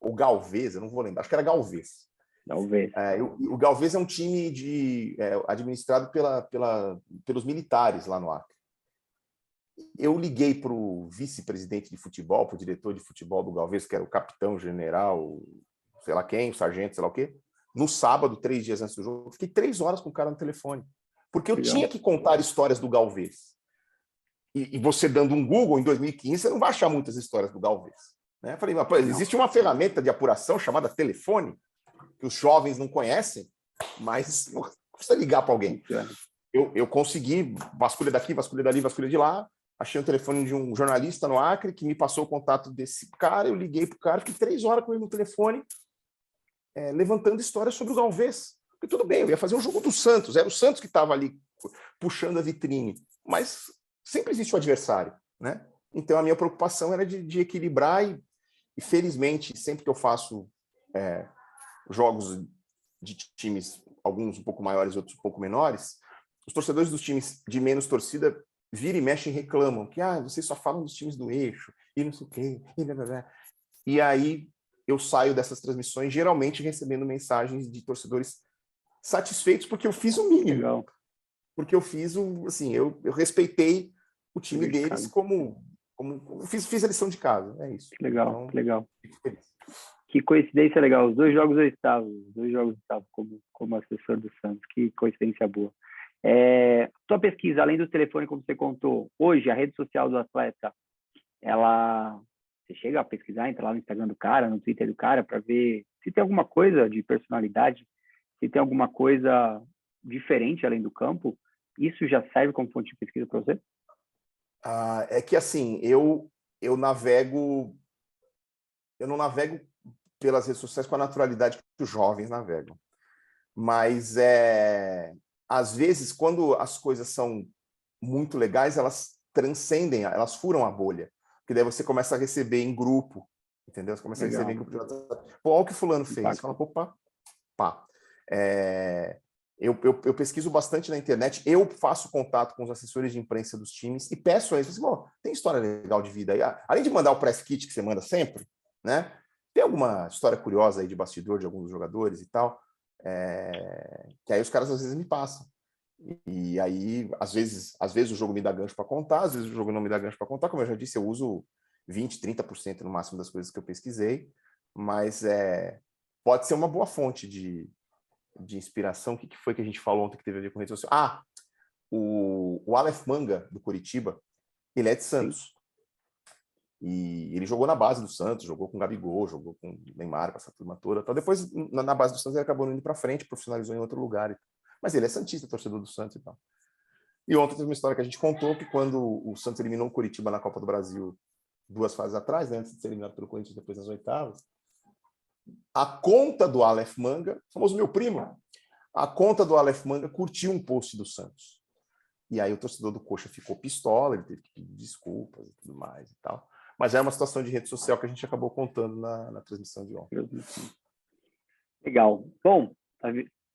ou Galvez, eu não vou lembrar, acho que era Galvez. O Galvez é um time administrado pelos militares lá no Acre. Eu liguei para o vice-presidente de futebol, para o diretor de futebol do Galvez, que era o capitão, general, sei lá quem, o sargento, sei lá o quê, no sábado, 3 dias antes do jogo. Fiquei 3 horas com o cara no telefone, porque eu tinha que contar histórias do Galvez. E você dando um Google em 2015, você não vai achar muitas histórias do Galvez. Né? Falei, existe uma ferramenta de apuração chamada telefone, que os jovens não conhecem, mas não precisa ligar para alguém. Eu consegui, vasculha daqui, vasculha dali, vasculha de lá, achei o telefone de um jornalista no Acre, que me passou o contato desse cara, eu liguei para o cara, fiquei 3 horas com ele no telefone, levantando histórias sobre o Galvez. Porque tudo bem, eu ia fazer um jogo do Santos, era o Santos que estava ali puxando a vitrine, mas sempre existe o adversário, né? Então a minha preocupação era de equilibrar e felizmente, sempre que eu faço jogos de times, alguns um pouco maiores, outros um pouco menores, os torcedores dos times de menos torcida viram e mexem e reclamam que vocês só falam dos times do eixo e não sei o quê. E aí eu saio dessas transmissões geralmente recebendo mensagens de torcedores satisfeitos porque eu fiz o mínimo. Legal. Porque eu fiz eu respeitei o time deles como fiz a lição de casa. É isso. Que legal, então, que legal. Fico feliz. Que coincidência legal. Os 2 jogos eu estava como assessor do Santos. Que coincidência boa. Tua pesquisa, além do telefone, como você contou, hoje a rede social do atleta, você chega a pesquisar, entra lá no Instagram do cara, no Twitter do cara, para ver se tem alguma coisa de personalidade, se tem alguma coisa diferente além do campo. Isso já serve como fonte de pesquisa para você? É que assim, eu navego eu não navego pelas redes sociais com a naturalidade que os jovens navegam. Mas, às vezes, quando as coisas são muito legais, elas transcendem, elas furam a bolha. Porque daí você começa a receber em grupo, entendeu? Você começa a receber em grupo de WhatsApp. Pô, olha o que fulano fez. Você fala, opa, pá. Eu pesquiso bastante na internet, eu faço contato com os assessores de imprensa dos times e peço a eles, assim, tem história legal de vida aí? Além de mandar o press kit que você manda sempre, né? Tem alguma história curiosa aí de bastidor de alguns dos jogadores e tal? Que aí os caras às vezes me passam. E aí, às vezes o jogo me dá gancho para contar, às vezes o jogo não me dá gancho para contar. Como eu já disse, eu uso 20%, 30% no máximo das coisas que eu pesquisei, mas pode ser uma boa fonte de inspiração. O que foi que a gente falou ontem que teve a ver com rede social? O Aleph Manga, do Coritiba, ele é de Santos. E ele jogou na base do Santos, jogou com o Gabigol, jogou com o Neymar, com essa turma toda. Então, depois, na base do Santos, ele acabou indo para frente, profissionalizou em outro lugar. Mas ele é santista, torcedor do Santos e tal. E ontem teve uma história que a gente contou, que quando o Santos eliminou o Coritiba na Copa do Brasil 2 fases atrás, né, antes de ser eliminado pelo Corinthians depois nas oitavas, a conta do Aleph Manga, famoso meu primo, a conta do Aleph Manga curtiu um post do Santos. E aí o torcedor do Coxa ficou pistola, ele teve que pedir desculpas e tudo mais e tal. Mas é uma situação de rede social que a gente acabou contando na transmissão de ontem. Legal. Bom,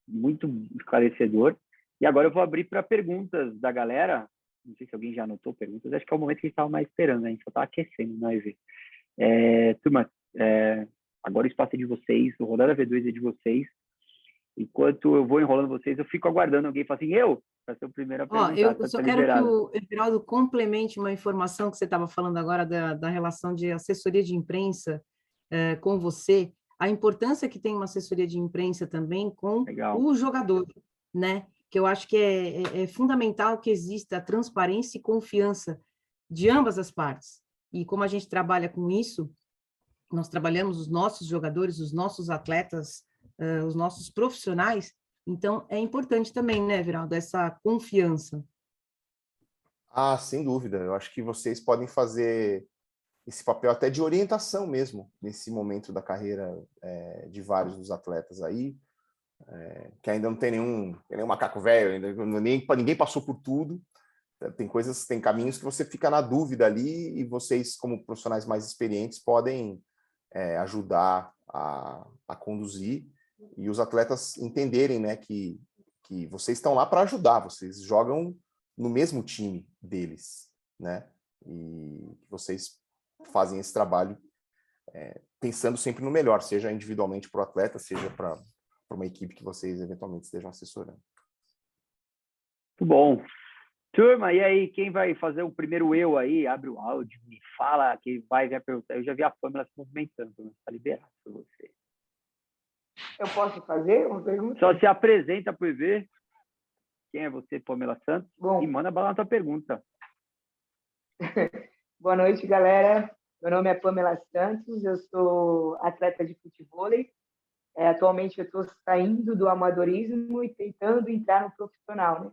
muito esclarecedor. E agora eu vou abrir para perguntas da galera. Não sei se alguém já anotou perguntas. Acho que é o momento que a gente estava mais esperando, né? A gente só está aquecendo na EV. Turma, agora o espaço é de vocês, o Rodada V2 é de vocês. Enquanto eu vou enrolando vocês, eu fico aguardando alguém falar assim, para ser o primeiro a perguntar. Eu só quero que o Everaldo complemente uma informação que você estava falando agora da relação de assessoria de imprensa com você, a importância que tem uma assessoria de imprensa também com o jogador, né? Que eu acho que é fundamental que exista transparência e confiança de ambas as partes. E como a gente trabalha com isso, nós trabalhamos os nossos jogadores, os nossos atletas, os nossos profissionais. Então, é importante também, né, Everaldo, essa confiança. Sem dúvida. Eu acho que vocês podem fazer esse papel até de orientação mesmo, nesse momento da carreira de vários dos atletas aí, que ainda não tem nenhum macaco velho, ainda ninguém passou por tudo. Tem caminhos que você fica na dúvida ali e vocês, como profissionais mais experientes, podem ajudar a conduzir e os atletas entenderem, né, que vocês estão lá para ajudar, vocês jogam no mesmo time deles, né, e vocês fazem esse trabalho pensando sempre no melhor, seja individualmente para o atleta, seja para uma equipe que vocês eventualmente estejam assessorando. Muito bom. Turma, e aí, quem vai fazer o primeiro eu aí? Abre o áudio, me fala, quem vai perguntar. Eu já vi a Pâmela se movimentando, está liberado para você. Eu posso fazer uma pergunta? Só se apresenta para o EV. Quem é você, Pâmela Santos? Bom, e manda bala na tua pergunta. Boa noite, galera. Meu nome é Pâmela Santos, eu sou atleta de futevôlei. Atualmente eu estou saindo do amadorismo e tentando entrar no profissional, né?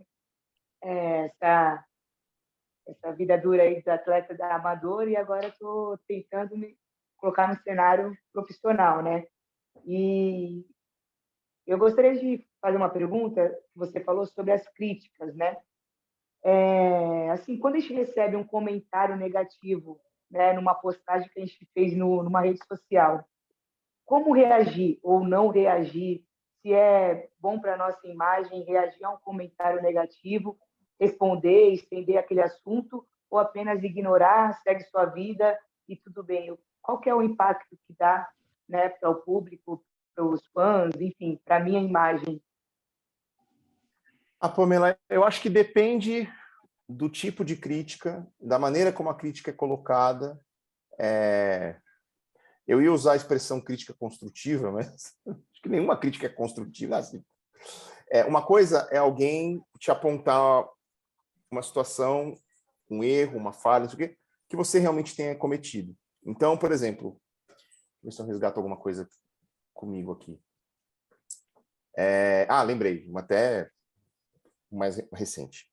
Essa vida dura aí do atleta da amador e agora estou tentando me colocar no cenário profissional, né? E eu gostaria de fazer uma pergunta. Você falou sobre as críticas, né? Assim, quando a gente recebe um comentário negativo, né, numa postagem que a gente fez numa rede social, como reagir ou não reagir? Se é bom para a nossa imagem reagir a um comentário negativo, responder, estender aquele assunto, ou apenas ignorar, segue sua vida e tudo bem? Qual que é o impacto que dá, né, para o público, para os fãs, enfim, para a minha imagem? Pamela, eu acho que depende do tipo de crítica, da maneira como a crítica é colocada. Eu ia usar a expressão crítica construtiva, mas acho que nenhuma crítica é construtiva. Assim. Uma coisa é alguém te apontar uma situação, um erro, uma falha, não sei o quê, que você realmente tenha cometido. Então, por exemplo, deixa eu ver se eu resgato alguma coisa comigo aqui. Lembrei, uma até mais recente.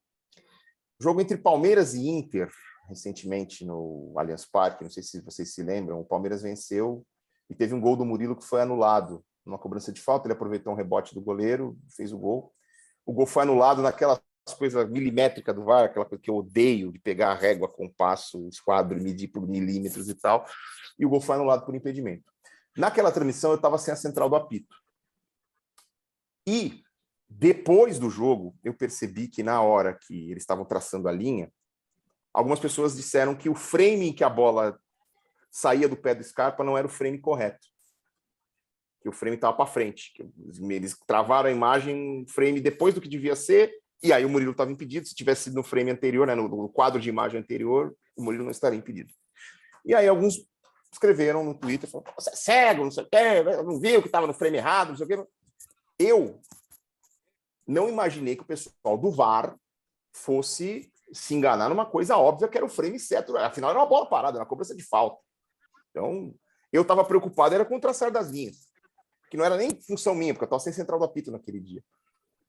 Jogo entre Palmeiras e Inter, recentemente no Allianz Parque, não sei se vocês se lembram, o Palmeiras venceu e teve um gol do Murilo que foi anulado numa cobrança de falta. Ele aproveitou um rebote do goleiro, fez o gol. O gol foi anulado naquela coisa milimétrica do VAR, aquela coisa que eu odeio, de pegar a régua, compasso, esquadro, medir por milímetros e tal, e o gol foi anulado por impedimento. Naquela transmissão eu estava sem a central do apito. E depois do jogo, eu percebi que na hora que eles estavam traçando a linha, algumas pessoas disseram que o frame em que a bola saía do pé do Scarpa não era o frame correto. Que o frame estava para frente. Que eles travaram a imagem, frame depois do que devia ser, e aí o Murilo estava impedido. Se tivesse sido no frame anterior, né, no quadro de imagem anterior, o Murilo não estaria impedido. E aí alguns escreveram no Twitter, falaram, você é cego, não sei o quê, não viu que estava no frame errado, não sei o quê. Eu não imaginei que o pessoal do VAR fosse se enganar numa coisa óbvia que era o frame certo. Afinal, era uma bola parada, era uma cobrança de falta. Então, eu estava preocupado era com o traçar das linhas, que não era nem função minha, porque eu estava sem central do apito naquele dia.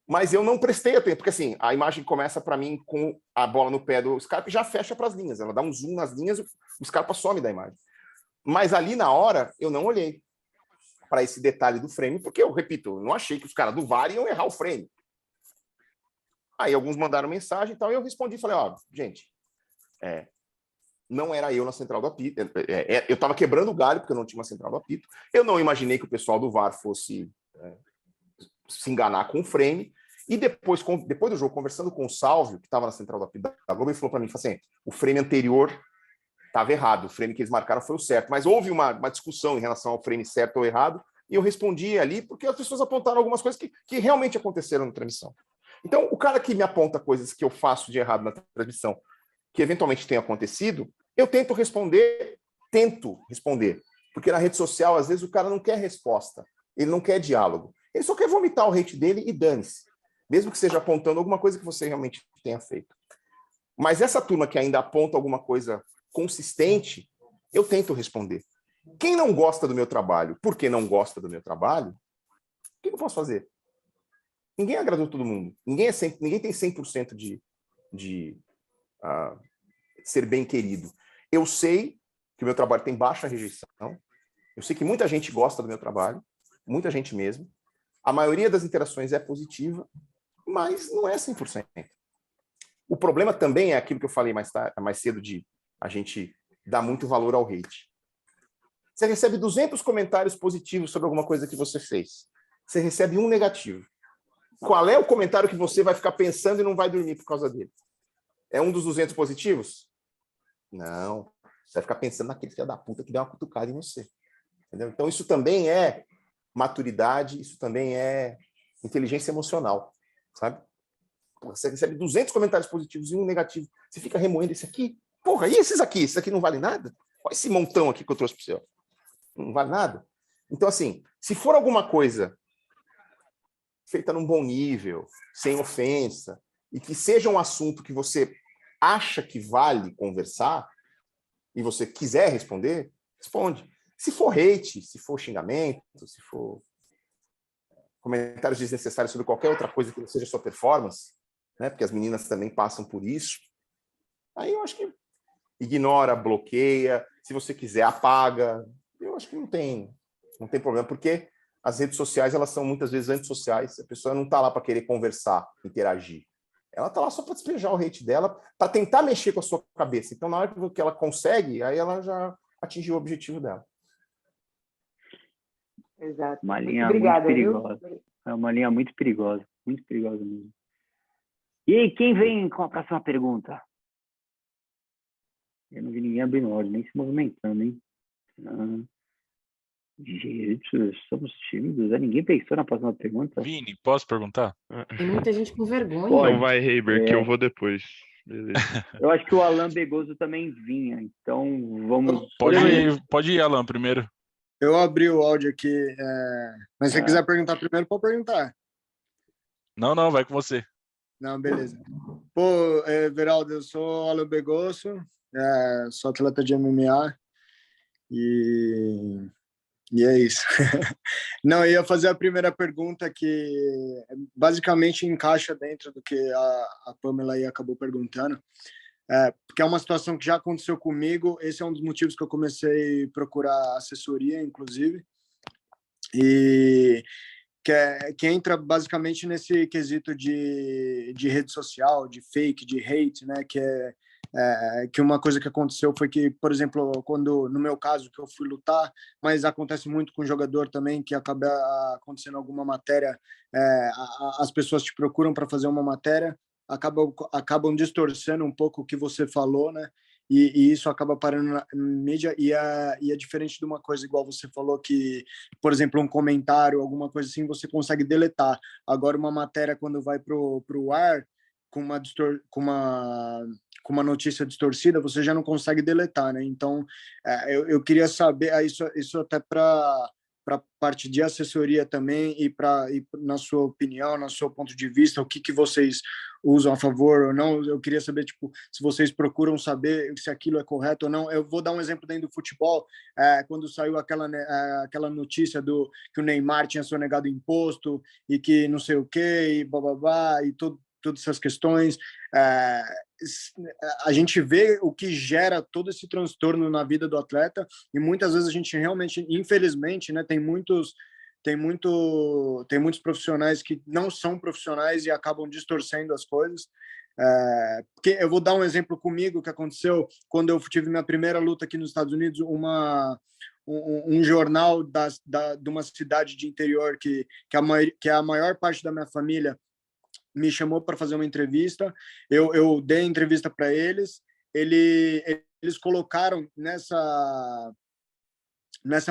Mas eu não prestei atenção, porque assim, a imagem começa para mim com a bola no pé do Scarpa e já fecha para as linhas. Ela dá um zoom nas linhas, o Scarpa some da imagem. Mas ali na hora, eu não olhei para esse detalhe do frame, porque eu repito, eu não achei que os caras do VAR iam errar o frame. Aí alguns mandaram mensagem e tal, e eu respondi, falei, ó, gente, não era eu na central do apito, eu estava quebrando o galho, porque eu não tinha uma central do apito, eu não imaginei que o pessoal do VAR fosse se enganar com o frame, e depois do jogo, conversando com o Sálvio, que estava na central do apito da Globo, ele falou para mim, assim, o frame anterior estava errado, o frame que eles marcaram foi o certo, mas houve uma discussão em relação ao frame certo ou errado, e eu respondi ali, porque as pessoas apontaram algumas coisas que realmente aconteceram na transmissão. Então, o cara que me aponta coisas que eu faço de errado na transmissão, que eventualmente tenha acontecido, eu tento responder, porque na rede social, às vezes, o cara não quer resposta, ele não quer diálogo, ele só quer vomitar o hate dele e dane-se, mesmo que seja apontando alguma coisa que você realmente tenha feito. Mas essa turma que ainda aponta alguma coisa consistente, eu tento responder. Quem não gosta do meu trabalho, porque não gosta do meu trabalho, o que eu posso fazer? Ninguém agradou todo mundo. Ninguém tem 100% de ser bem querido. Eu sei que o meu trabalho tem baixa rejeição. Eu sei que muita gente gosta do meu trabalho, muita gente mesmo. A maioria das interações é positiva, mas não é 100%. O problema também é aquilo que eu falei mais cedo, de a gente dar muito valor ao hate. Você recebe 200 comentários positivos sobre alguma coisa que você fez. Você recebe um negativo. Qual é o comentário que você vai ficar pensando e não vai dormir por causa dele? É um dos 200 positivos? Não. Você vai ficar pensando naquele filho da puta que deu uma cutucada em você. Entendeu? Então, isso também é maturidade, isso também é inteligência emocional, sabe? Você recebe 200 comentários positivos e um negativo. Você fica remoendo esse aqui. Porra, e esses aqui? Esse aqui não vale nada? Olha esse montão aqui que eu trouxe para você. Não vale nada? Então, assim, se for alguma coisa feita num bom nível, sem ofensa, e que seja um assunto que você acha que vale conversar, e você quiser responder, responde. Se for hate, se for xingamento, se for comentários desnecessários sobre qualquer outra coisa que não seja sua performance, né, porque as meninas também passam por isso, aí eu acho que ignora, bloqueia, se você quiser apaga, eu acho que não tem problema, porque as redes sociais, elas são muitas vezes antissociais, a pessoa não está lá para querer conversar, interagir, ela está lá só para despejar o hate dela, para tentar mexer com a sua cabeça. Então, na hora que ela consegue, aí ela já atingiu o objetivo dela. Exato. Uma linha obrigada, muito perigosa. Viu? É uma linha muito perigosa mesmo. E aí, quem vem com a próxima pergunta? Eu não vi ninguém abrindo o áudio, nem se movimentando, hein? Gente, somos tímidos. Ninguém pensou na próxima pergunta? Vini, posso perguntar? Tem muita gente com vergonha. Então vai, Heiber, que eu vou depois. Beleza. Eu acho que o Alan Begoso também vinha, então vamos... Pode ir, Alan, primeiro. Eu abri o áudio aqui, mas se você quiser perguntar primeiro, pode perguntar. Não, vai com você. Não, beleza. Pô, Veraldo, eu sou Alan Begoso, sou atleta de MMA e é isso. Não, eu ia fazer a primeira pergunta que basicamente encaixa dentro do que a Pamela aí acabou perguntando. porque é uma situação que já aconteceu comigo. Esse é um dos motivos que eu comecei a procurar assessoria, inclusive, e que entra basicamente nesse quesito de rede social, de fake, de hate, né? Que uma coisa que aconteceu foi que, por exemplo, quando no meu caso que eu fui lutar, mas acontece muito com o jogador também, que acaba acontecendo alguma matéria, as pessoas te procuram para fazer uma matéria, acabam distorcendo um pouco o que você falou, né? E isso acaba parando na mídia, e é diferente de uma coisa igual você falou, que, por exemplo, um comentário, alguma coisa assim, você consegue deletar. Agora, uma matéria, quando vai para o ar, com uma notícia distorcida, você já não consegue deletar, né? Então, eu queria saber, isso até para parte de assessoria também, e na sua opinião, no seu ponto de vista, o que vocês usam a favor ou não. Eu queria saber, tipo, se vocês procuram saber se aquilo é correto ou não. Eu vou dar um exemplo dentro do futebol, quando saiu aquela notícia que o Neymar tinha sonegado imposto e que não sei o quê, e bababá, e todas essas questões. A gente vê o que gera todo esse transtorno na vida do atleta, e muitas vezes a gente realmente, infelizmente, né, tem muitos profissionais que não são profissionais e acabam distorcendo as coisas. Porque eu vou dar um exemplo comigo que aconteceu quando eu tive minha primeira luta aqui nos Estados Unidos. Um jornal de uma cidade de interior que é a maior parte da minha família me chamou para fazer uma entrevista. Eu dei a entrevista para eles. Eles colocaram nessa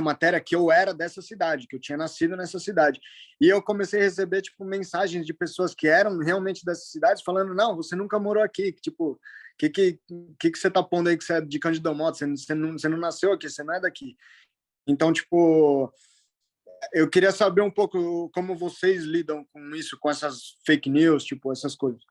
matéria que eu era dessa cidade, que eu tinha nascido nessa cidade. E eu comecei a receber, tipo, mensagens de pessoas que eram realmente dessa cidade, falando: não, você nunca morou aqui, tipo, que você tá pondo aí que você é de Cândido Mota, você não nasceu aqui, você não é daqui. Então, tipo, eu queria saber um pouco como vocês lidam com isso, com essas fake news, tipo, essas coisas.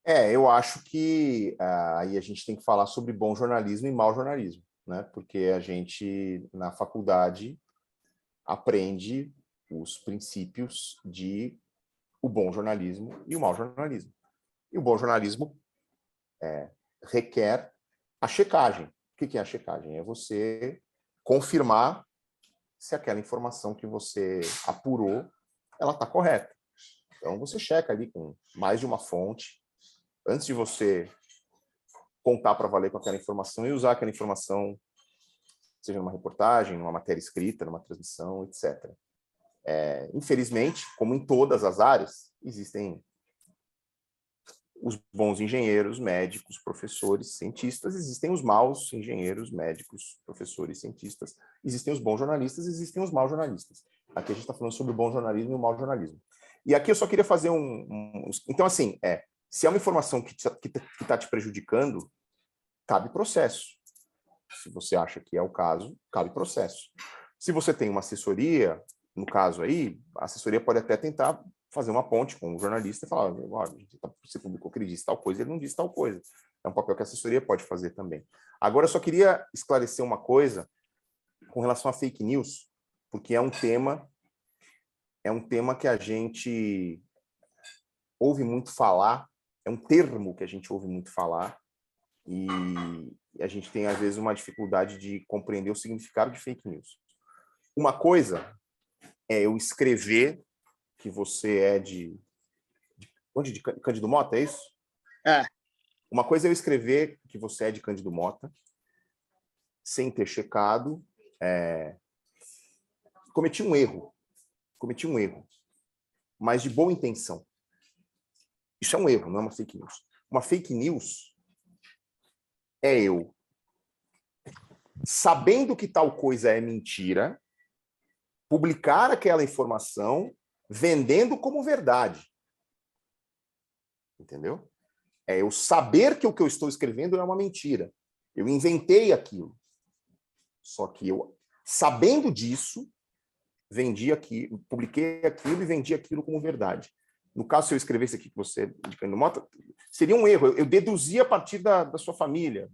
Eu acho que aí a gente tem que falar sobre bom jornalismo e mau jornalismo, né? Porque a gente, na faculdade, aprende os princípios de o bom jornalismo e o mau jornalismo. E o bom jornalismo requer a checagem. O que é a checagem? É você confirmar se aquela informação que você apurou, ela está correta. Então, você checa ali com mais de uma fonte, antes de você contar para valer com aquela informação e usar aquela informação, seja numa reportagem, numa matéria escrita, numa transmissão, etc. Infelizmente, como em todas as áreas, existem os bons engenheiros, médicos, professores, cientistas, existem os maus engenheiros, médicos, professores, cientistas, existem os bons jornalistas, existem os maus jornalistas. Aqui a gente está falando sobre o bom jornalismo e o mau jornalismo. E aqui eu só queria fazer Então, assim, se é uma informação que está te prejudicando, cabe processo. Se você acha que é o caso, cabe processo. Se você tem uma assessoria, no caso aí, a assessoria pode até tentar fazer uma ponte com o jornalista e falar: você publicou que ele disse tal coisa, ele não disse tal coisa. É um papel que a assessoria pode fazer também. Agora, eu só queria esclarecer uma coisa com relação a fake news, porque é um tema que a gente ouve muito falar, é um termo que a gente ouve muito falar, e a gente tem, às vezes, uma dificuldade de compreender o significado de fake news. Uma coisa é eu escrever que você é de Cândido Mota, é isso? Uma coisa é eu escrever que você é de Cândido Mota, sem ter checado. Cometi um erro, mas de boa intenção. Isso é um erro, não é uma fake news. Uma fake news é eu, sabendo que tal coisa é mentira, publicar aquela informação vendendo como verdade. Entendeu? É eu saber que o que eu estou escrevendo é uma mentira. Eu inventei aquilo. Só que eu, sabendo disso, publiquei aquilo e vendi aquilo como verdade. No caso, se eu escrevesse aqui que você é de Cândido Mota, seria um erro. Eu deduzia a partir da sua família,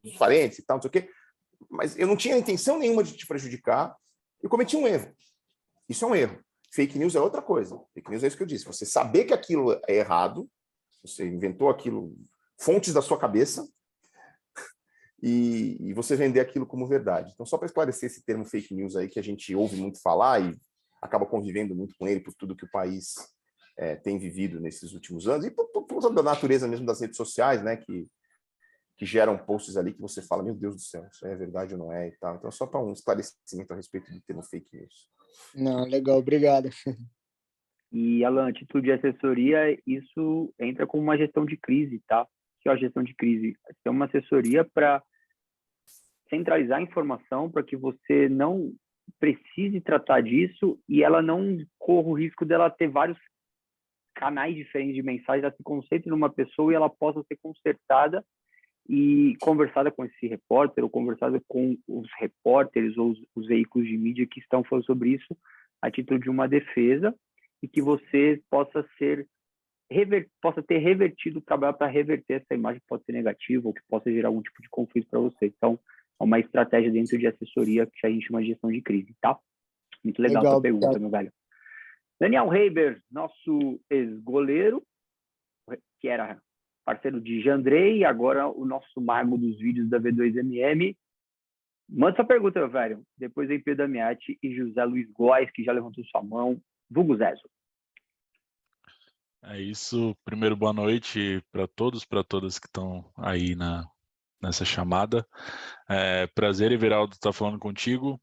dos parentes e tal, não sei o quê. Mas eu não tinha intenção nenhuma de te prejudicar. Eu cometi um erro. Isso é um erro. Fake news é outra coisa. Fake news é isso que eu disse. Você saber que aquilo é errado, você inventou aquilo fontes da sua cabeça e você vender aquilo como verdade. Então, só para esclarecer esse termo fake news aí, que a gente ouve muito falar e acaba convivendo muito com ele por tudo que o país tem vivido nesses últimos anos, e por causa da natureza mesmo das redes sociais, né, que geram posts ali que você fala, meu Deus do céu, isso é verdade ou não é e tal. Então, só para um esclarecimento a respeito do termo fake news. Não, legal, obrigado. E, Alan, título de assessoria, isso entra como uma gestão de crise, tá? O que é a gestão de crise? É uma assessoria para centralizar a informação para que você não precise tratar disso e ela não corra o risco dela ter vários canais diferentes de mensagem, ela se concentre numa pessoa e ela possa ser consertada e conversada com esse repórter ou conversada com os repórteres ou os veículos de mídia que estão falando sobre isso a título de uma defesa e que você possa ter revertido o trabalho para reverter essa imagem que pode ser negativa ou que possa gerar algum tipo de conflito para você. Então, é uma estratégia dentro de assessoria que a gente chama de gestão de crise, tá? Muito legal essa pergunta, meu velho. Daniel Reiber, nosso ex-goleiro, que era parceiro de Jandrei e agora o nosso mago dos vídeos da V2MM. Manda sua pergunta, meu velho. Depois vem Pedro Damiati e José Luiz Góes, que já levantou sua mão. Vulgo Zezo. É isso. Primeiro, boa noite para todos, para todas que estão aí nessa chamada. Prazer, Everaldo, estar falando contigo.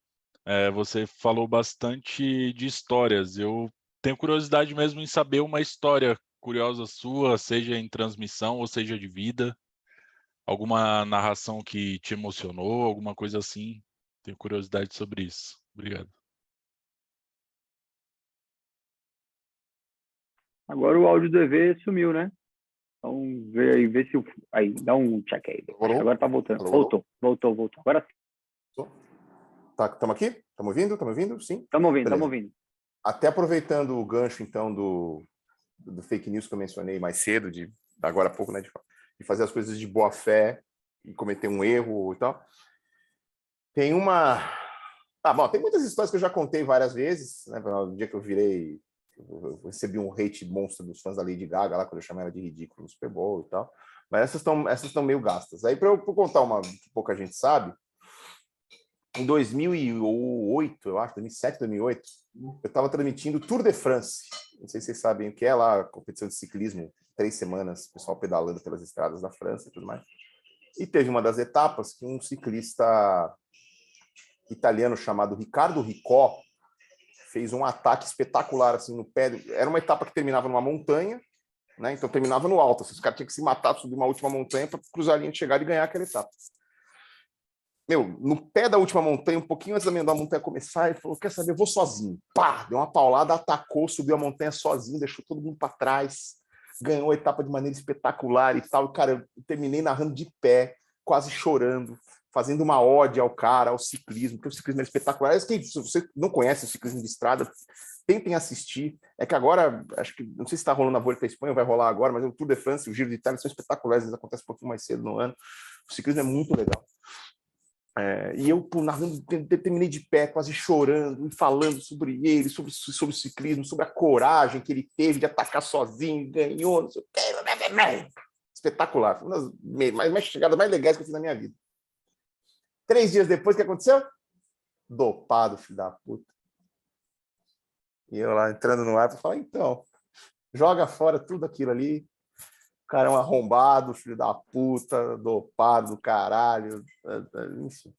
Você falou bastante de histórias. Eu tenho curiosidade mesmo em saber uma história curiosa sua, seja em transmissão ou seja de vida. Alguma narração que te emocionou, alguma coisa assim. Tenho curiosidade sobre isso. Obrigado. Agora o áudio do EV sumiu, né? Então, vê se... Aí, dá um check aí. Agora tá voltando. Voltou. Agora sim. Estamos aqui? Estamos ouvindo? Sim? Estamos ouvindo. Até aproveitando o gancho, então, do fake news que eu mencionei mais cedo, agora há pouco, né, de fazer as coisas de boa fé e cometer um erro e tal. Tem muitas histórias que eu já contei várias vezes, né? No dia que eu recebi um hate monstro dos fãs da Lady Gaga, lá quando eu chamei ela de ridículo no Super Bowl e tal. Mas essas estão meio gastas. Aí, para eu contar uma que pouca gente sabe, em 2008, eu acho, 2007, 2008, eu estava transmitindo o Tour de France. Não sei se vocês sabem o que é lá, a competição de ciclismo, 3 semanas, o pessoal pedalando pelas estradas da França e tudo mais. E teve uma das etapas que um ciclista italiano chamado Riccardo Ricò fez um ataque espetacular assim no pé. Era uma etapa que terminava numa montanha, né? Então terminava no alto. Os caras tinham que se matar, subir uma última montanha para cruzar a linha de chegada e ganhar aquela etapa. No pé da última montanha, um pouquinho antes da montanha começar, ele falou, quer saber, eu vou sozinho. Pá, deu uma paulada, atacou, subiu a montanha sozinho, deixou todo mundo para trás, ganhou a etapa de maneira espetacular e tal. Cara, eu terminei narrando de pé, quase chorando, fazendo uma ode ao cara, ao ciclismo, porque o ciclismo é espetacular. Se você não conhece o ciclismo de estrada, tentem assistir. É que agora, acho que, não sei se está rolando a Volta à Espanha, ou vai rolar agora, mas o Tour de France e o Giro de Itália são espetaculares, eles acontecem um pouquinho mais cedo no ano. O ciclismo é muito legal. E eu, narrando, terminei de pé, quase chorando, e falando sobre ele, sobre o ciclismo, sobre a coragem que ele teve de atacar sozinho, ganhou, não sei o quê. Espetacular. Uma das chegadas mais legais que eu fiz na minha vida. 3 dias depois, o que aconteceu? Dopado, filho da puta. E eu lá entrando no ar para falar, então, joga fora tudo aquilo ali. O cara é um arrombado, filho da puta, dopado, caralho. Enfim,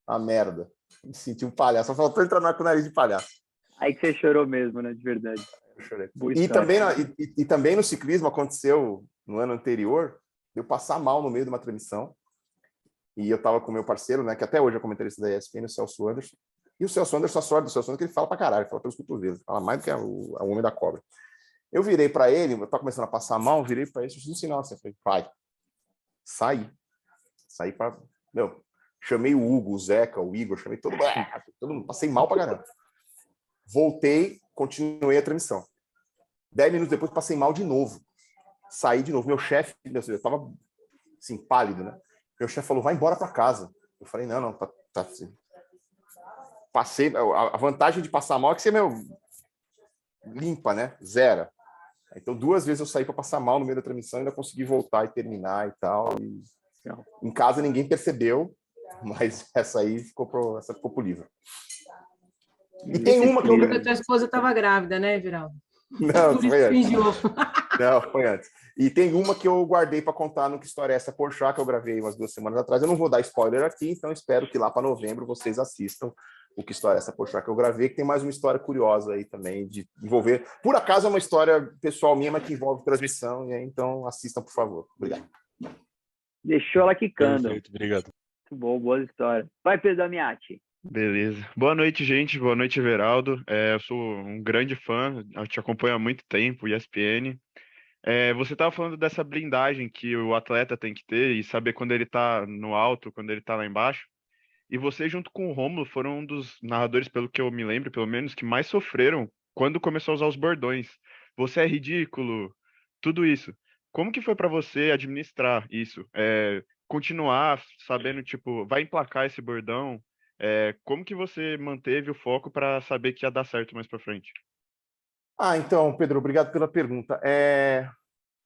uma merda. Me senti um palhaço. Só faltou entrar no ar com o nariz de palhaço. Aí que você chorou mesmo, né? De verdade. Eu chorei. E também no ciclismo aconteceu no ano anterior, eu passar mal no meio de uma transmissão. E eu tava com o meu parceiro, né, que até hoje é comentarista da ESPN, o Celso Anderson. E o Celso Anderson, a sorte do Celso Anderson é que ele fala pra caralho, fala pelos cotovelos, fala mais do que o homem da cobra. Eu virei para ele, eu tava começando a passar mal, eu virei para ele, eu fiz um sinal assim, eu falei, vai, saí para, chamei o Hugo, o Zeca, o Igor, chamei todo mundo, passei mal pra caramba. Voltei, continuei a transmissão. 10 minutos depois, passei mal de novo. Saí de novo. Meu chefe, eu tava assim, pálido, né? Meu chefe falou, vai embora para casa. Eu falei, não, tá assim. Passei, a vantagem de passar mal é que você, limpa, né? Zera. Então, 2 vezes eu saí para passar mal no meio da transmissão, ainda consegui voltar e terminar e tal. E em casa ninguém percebeu, mas essa ficou pro livro. E tem uma que a tua esposa estava grávida, né, Everaldo? Não, Por isso fingiu. Não, foi antes. E tem uma que eu guardei para contar no Que História é Essa Porchat, que eu gravei umas 2 semanas atrás. Eu não vou dar spoiler aqui, então espero que lá para novembro vocês assistam o Que História é Essa Porchat, que eu gravei, que tem mais uma história curiosa aí também, de envolver... Por acaso é uma história pessoal minha, mas que envolve transmissão, e aí, então assistam, por favor. Obrigado. Deixou ela quicando. Perfeito, obrigado. Muito bom, boa história. Vai, Pedro Amiati. Beleza. Boa noite, gente. Boa noite, Everaldo. Eu sou um grande fã, eu te acompanho há muito tempo, ESPN. Você estava falando dessa blindagem que o atleta tem que ter e saber quando ele está no alto, quando ele está lá embaixo. E você, junto com o Rômulo, foram um dos narradores, pelo que eu me lembro, pelo menos, que mais sofreram quando começou a usar os bordões. Você é ridículo, tudo isso. Como que foi para você administrar isso? Continuar sabendo, tipo, vai emplacar esse bordão? Como que você manteve o foco para saber que ia dar certo mais para frente? Então, Pedro, obrigado pela pergunta.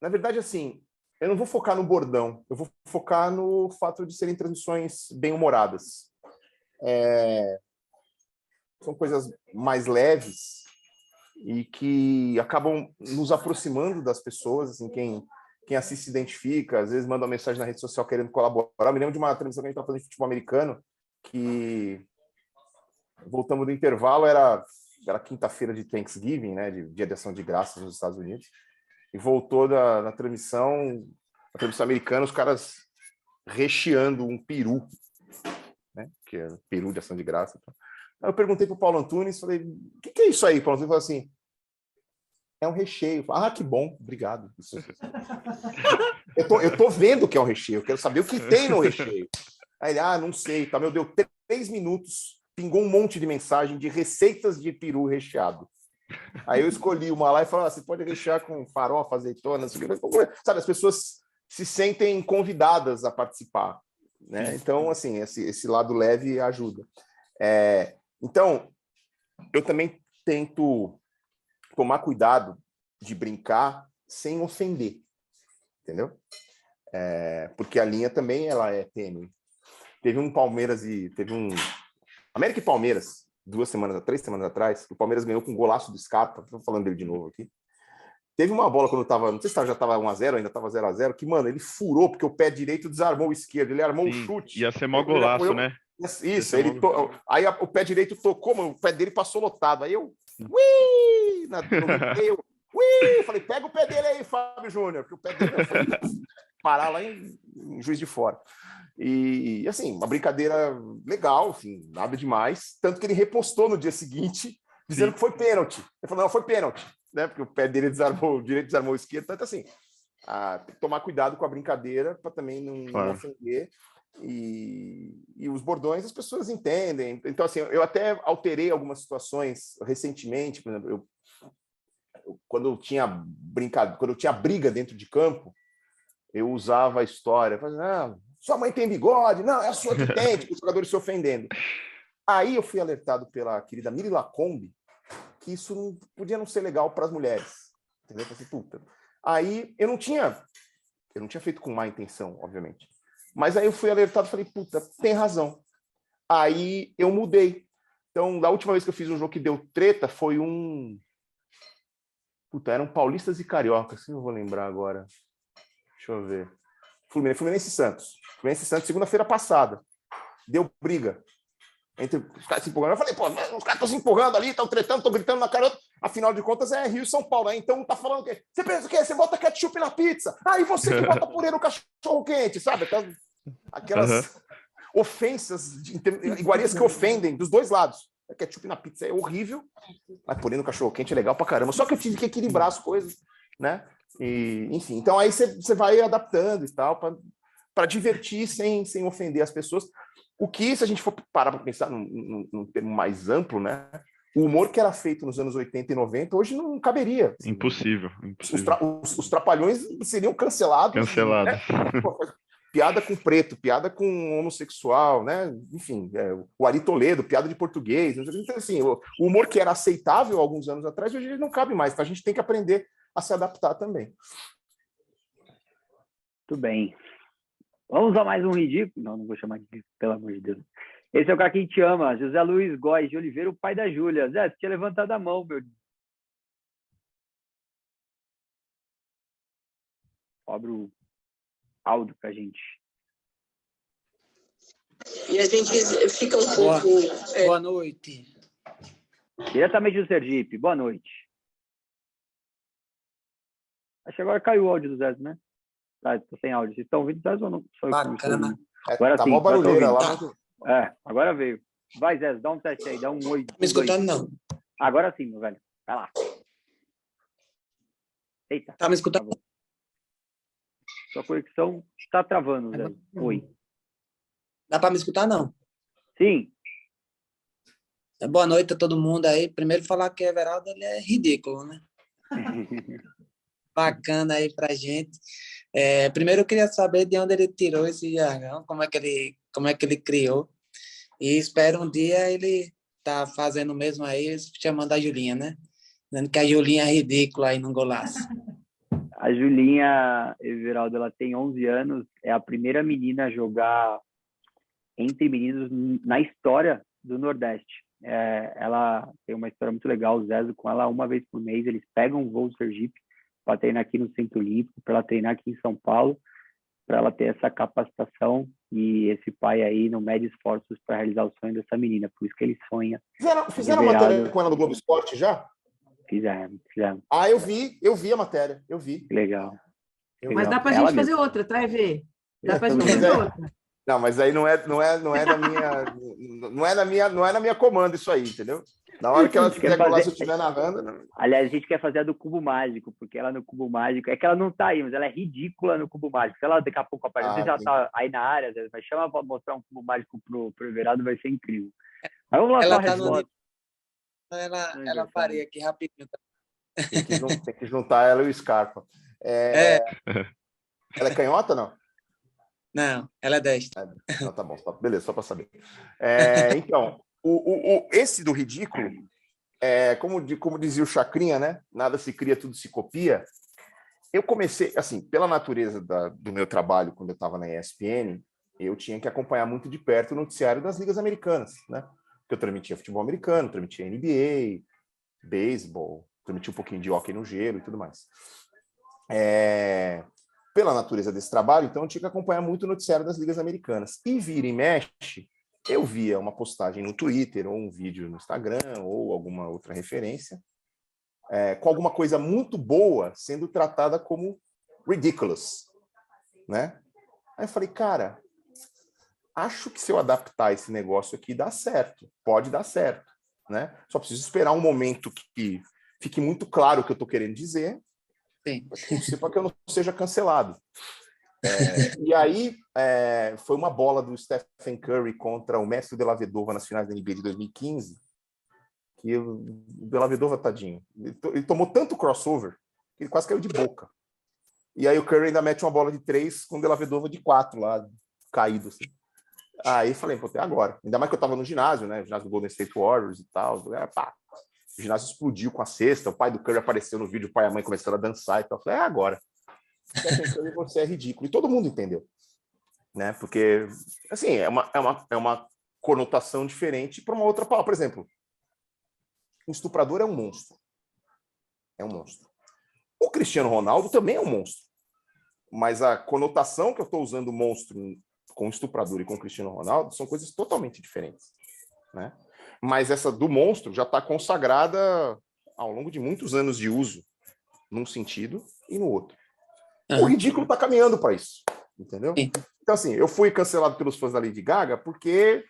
Na verdade, assim, eu não vou focar no bordão, eu vou focar no fato de serem transmissões bem-humoradas. São coisas mais leves e que acabam nos aproximando das pessoas, assim, quem assiste se identifica, às vezes manda uma mensagem na rede social querendo colaborar. Eu me lembro de uma transmissão que a gente estava fazendo de futebol americano, que voltamos do intervalo, era quinta-feira de Thanksgiving, né, de Dia de Ação de Graças nos Estados Unidos, e voltou na transmissão americana, os caras recheando um peru, né, que é peru de Ação de Graça. Aí eu perguntei para o Paulo Antunes, falei, o que é isso aí? O Paulo Antunes falou assim, é um recheio. Que bom, obrigado. Eu tô vendo que é um recheio, eu quero saber o que tem no recheio. Aí ele, não sei, tá, meu, deu 3 minutos, pingou um monte de mensagem de receitas de peru recheado. Aí eu escolhi uma lá e falei, você pode rechear com farofa, azeitona, sabe, as pessoas se sentem convidadas a participar, né? Então, assim, esse lado leve ajuda. Então, eu também tento tomar cuidado de brincar sem ofender, entendeu? Porque a linha também ela é tênue. Teve um América e Palmeiras, 3 semanas atrás, o Palmeiras ganhou com um golaço do Scarpa, estou falando dele de novo aqui. Teve uma bola quando eu tava, não sei se já estava 1-0, ainda estava 0-0, que, mano, ele furou porque o pé direito desarmou o esquerdo, ele armou o chute. Ia ser mó golaço, né? Isso, aí o pé direito tocou, mano, o pé dele passou lotado. Aí eu, eu falei, pega o pé dele aí, Fábio Júnior, porque o pé dele foi parar lá em Juiz de Fora. E, assim, uma brincadeira legal, assim, nada demais. Tanto que ele repostou no dia seguinte, dizendo que foi pênalti. Ele falou, não, foi pênalti, né? Porque o pé dele desarmou, o direito desarmou o esquerdo. Então, assim, tem que tomar cuidado com a brincadeira para também não ofender. E os bordões as pessoas entendem. Então, assim, eu até alterei algumas situações recentemente. Por exemplo, quando eu tinha briga dentro de campo, eu usava a história. Eu falava, sua mãe tem bigode? Não, é a sua que tem, tipo, os jogadores se ofendendo. Aí eu fui alertado pela querida Miri Lacombe que isso não podia não ser legal para as mulheres. Entendeu? Eu falei, puta. Aí eu não tinha feito com má intenção, obviamente. Mas aí eu fui alertado e falei, puta, tem razão. Aí eu mudei. Então, da última vez que eu fiz um jogo que deu treta, foi eram paulistas e cariocas, se eu vou lembrar agora. Deixa eu ver. Fluminense e Santos. Fluminense e Santos, segunda-feira passada. Deu briga. Entre os caras se empolgando. Eu falei, os caras estão se empurrando ali, estão tretando, estão gritando na cara. Afinal de contas, é Rio e São Paulo, né? Então tá falando o quê? Você pensa o quê? Você bota ketchup na pizza. E você que bota purê no cachorro quente, sabe? Aquelas ofensas, iguarias que ofendem dos dois lados. Ketchup na pizza é horrível, mas purê no cachorro quente é legal pra caramba. Só que eu tive que equilibrar as coisas, né? E, enfim, então aí você vai adaptando e tal, para divertir sem ofender as pessoas. O que, se a gente for parar para pensar num termo mais amplo, né? O humor que era feito nos anos 80 e 90, hoje não caberia. Assim, impossível. Os trapalhões seriam cancelados. Cancelados. Né? Piada com preto, piada com homossexual, né? Enfim, o Ari Toledo, piada de português. Então, assim, o humor que era aceitável alguns anos atrás, hoje ele não cabe mais. Então, a gente tem que aprender a se adaptar também. Muito bem. Vamos a mais um ridículo? Não vou chamar de ridículo, pelo amor de Deus. Esse é o cara que te ama, José Luiz Góes de Oliveira, o pai da Júlia. Zé, você tinha levantado a mão, meu. Abre o áudio pra gente. E a gente fica um pouco... Boa noite. Diretamente do Sergipe, boa noite. Acho que agora caiu o áudio do Zé, né? Tá, tô sem áudio. Vocês estão ouvindo, Zé, ou não? Bacana. Agora tá sim. mó barulheira lá. Agora veio. Vai, Zé, dá um teste aí, dá um oi. Me escutando, não? Agora sim, meu velho. Vai lá. Eita. Tá me escutando? Tá, sua conexão está travando, Zé. Oi. Dá para me escutar, não? Sim. Boa noite a todo mundo aí. Primeiro falar que o Everaldo ele é ridículo, né? Bacana aí pra gente. Primeiro eu queria saber de onde ele tirou esse jargão, como é que ele criou. E espero um dia ele tá fazendo o mesmo aí, chamando a Julinha, né? Dizendo que a Julinha é ridícula aí no golaço. A Julinha, Everaldo, ela tem 11 anos, é a primeira menina a jogar entre meninos na história do Nordeste. Ela tem uma história muito legal, o Zezo com ela uma vez por mês, eles pegam um voo do Sergipe para treinar aqui no Centro Olímpico, para ela treinar aqui em São Paulo, para ela ter essa capacitação, e esse pai aí não mede esforços para realizar o sonho dessa menina, por isso que ele sonha. Fizeram matéria com ela no Globo Esporte já? Fizeram. Ah, eu vi a matéria, eu vi. Legal. Mas dá para a gente fazer outra, tá, EV? Dá para a gente fazer outra. Não, mas aí não é na minha comanda isso aí, entendeu? Na hora que ela estiver lá, se eu estiver narrando... Não... Aliás, a gente quer fazer a do Cubo Mágico, porque ela no Cubo Mágico... É que ela não tá aí, mas ela é ridícula no Cubo Mágico. Se ela daqui a pouco aparecer, você já tá aí na área, mas chama para mostrar um Cubo Mágico pro Everaldo, vai ser incrível. Mas vamos lá ela para a resposta. Ela faria aqui rapidinho. Tem que juntar ela e o Scarpa. Ela é canhota ou não? Não, ela é destra. Então, tá bom, beleza, só para saber. Então, esse do ridículo, como dizia o Chacrinha, né? Nada se cria, tudo se copia. Eu comecei, assim, pela natureza do meu trabalho, quando eu estava na ESPN, eu tinha que acompanhar muito de perto o noticiário das ligas americanas, né? Porque eu transmitia futebol americano, transmitia NBA, beisebol, transmitia um pouquinho de hóquei no gelo e tudo mais. Pela natureza desse trabalho, então eu tinha que acompanhar muito o noticiário das ligas americanas. E vira e mexe, eu via uma postagem no Twitter, ou um vídeo no Instagram, ou alguma outra referência, com alguma coisa muito boa sendo tratada como ridiculous, né? Aí eu falei, cara, acho que se eu adaptar esse negócio aqui dá certo, pode dar certo, né? Só preciso esperar um momento que fique muito claro o que eu estou querendo dizer, para que eu não seja cancelado. E aí foi uma bola do Stephen Curry contra o Mestre Della Vedova nas finais da NBA de 2015, que o Della Vedova, tadinho, ele tomou tanto crossover que ele quase caiu de boca. E aí o Curry ainda mete uma bola de 3 com o Della Vedova de 4 lá, caído assim. Aí falei, pô, até agora. Ainda mais que eu estava no ginásio, né? O ginásio do Golden State Warriors e tal. O ginásio explodiu com a cesta, o pai do Curry apareceu no vídeo, o pai e a mãe começaram a dançar e tal. Eu falei, agora. Você é ridículo. E todo mundo entendeu. Né? Porque, assim, é uma conotação diferente para uma outra palavra. Por exemplo, um estuprador é um monstro. É um monstro. O Cristiano Ronaldo também é um monstro. Mas a conotação que eu estou usando monstro com estuprador e com Cristiano Ronaldo são coisas totalmente diferentes. Né? Mas essa do monstro já está consagrada ao longo de muitos anos de uso, num sentido e no outro. O ridículo está caminhando para isso, entendeu? Então, assim, eu fui cancelado pelos fãs da Lady Gaga porque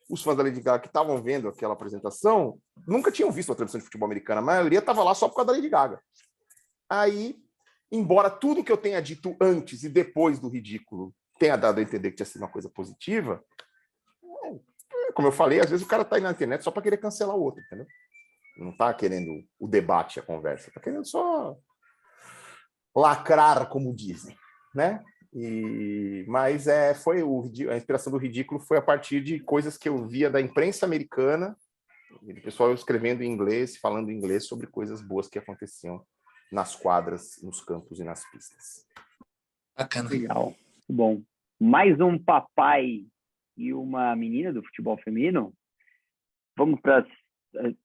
os fãs da Lady Gaga que estavam vendo aquela apresentação nunca tinham visto a transmissão de futebol americana. A maioria estava lá só por causa da Lady Gaga. Aí, embora tudo que eu tenha dito antes e depois do ridículo tenha dado a entender que tinha sido uma coisa positiva, como eu falei, às vezes o cara tá aí na internet só para querer cancelar o outro, entendeu? Não tá querendo o debate, a conversa, tá querendo só lacrar, como dizem, né? Mas foi a inspiração do ridículo foi a partir de coisas que eu via da imprensa americana, o pessoal escrevendo em inglês, falando em inglês sobre coisas boas que aconteciam nas quadras, nos campos e nas pistas. Bacana. Legal. Bom, mais um papai e uma menina do futebol feminino. Vamos para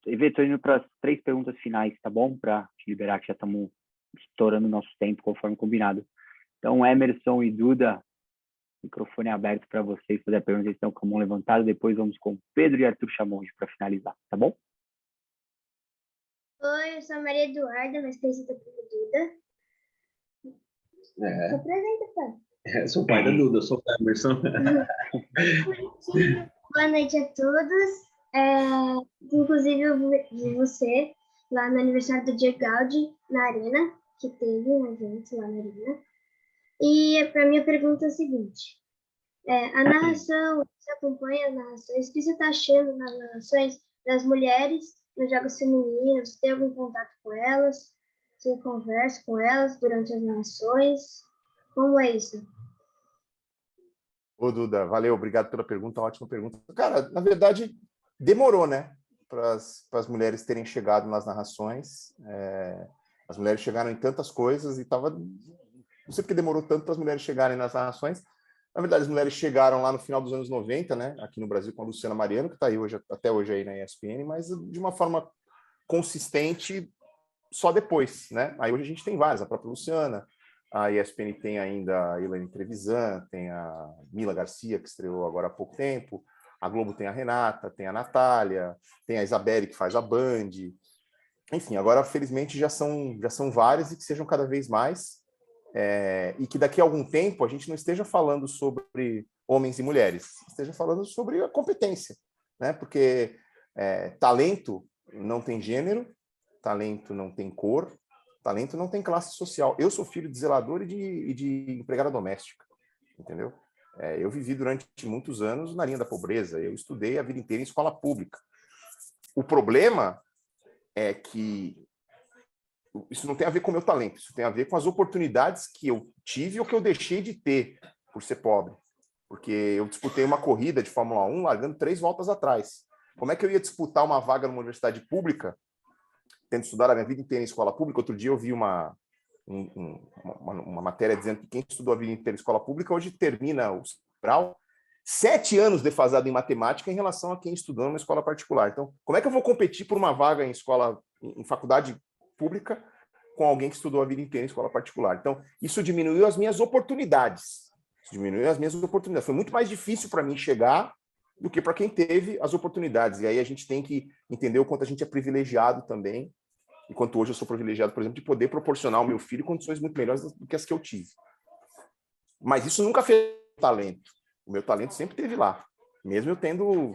estou indo para as 3 perguntas finais, tá bom? Para te liberar, que já estamos estourando o nosso tempo, conforme combinado. Então, Emerson e Duda, microfone aberto para vocês fazer a pergunta. Eles estão com a mão levantada. Depois vamos com Pedro e Arthur Chamonge para finalizar, tá bom? Oi, eu sou a Maria Eduarda, mais conhecida como Duda. Se apresenta, pai. Sou o pai da Duda, eu sou o Emerson. Boa noite a todos. Inclusive, eu vi você lá no aniversário do Diego Gaudi, na Arena, que teve um evento lá na Arena. E para minha pergunta é a seguinte: a narração, você acompanha as narrações, o que você está achando nas narrações das mulheres nos jogos femininos? Você tem algum contato com elas? Você conversa com elas durante as narrações? Como é isso? Ô, Duda, valeu, obrigado pela pergunta, ótima pergunta. Cara, na verdade, demorou, né, para as mulheres terem chegado nas narrações. As mulheres chegaram em tantas coisas e estava... Não sei porque demorou tanto para as mulheres chegarem nas narrações. Na verdade, as mulheres chegaram lá no final dos anos 90, né, aqui no Brasil com a Luciana Mariano, que está aí hoje, até hoje aí na ESPN, mas de uma forma consistente só depois, né? Aí hoje a gente tem várias, a própria Luciana, a ESPN tem ainda a Elaine Trevisan, tem a Mila Garcia, que estreou agora há pouco tempo, a Globo tem a Renata, tem a Natália, tem a Isabelle, que faz a Band. Enfim, agora, felizmente, já são várias e que sejam cada vez mais, e que daqui a algum tempo a gente não esteja falando sobre homens e mulheres, esteja falando sobre a competência, né? Porque talento não tem gênero, talento não tem cor, talento não tem classe social. Eu sou filho de zelador e de empregada doméstica, entendeu? Eu vivi durante muitos anos na linha da pobreza, eu estudei a vida inteira em escola pública. O problema é que isso não tem a ver com o meu talento, isso tem a ver com as oportunidades que eu tive ou que eu deixei de ter por ser pobre. Porque eu disputei uma corrida de Fórmula 1 largando 3 voltas atrás. Como é que eu ia disputar uma vaga numa universidade pública, tendo estudado a minha vida inteira em escola pública? Outro dia eu vi uma matéria dizendo que quem estudou a vida inteira em escola pública hoje termina o grau 7 anos defasado em matemática em relação a quem estudou numa escola particular. Então, como é que eu vou competir por uma vaga em faculdade pública com alguém que estudou a vida inteira em escola particular? Então, isso diminuiu as minhas oportunidades. Foi muito mais difícil para mim chegar do que para quem teve as oportunidades. E aí a gente tem que entender o quanto a gente é privilegiado também, enquanto hoje eu sou privilegiado, por exemplo, de poder proporcionar ao meu filho condições muito melhores do que as que eu tive. Mas isso nunca fez talento. O meu talento sempre esteve lá, mesmo eu tendo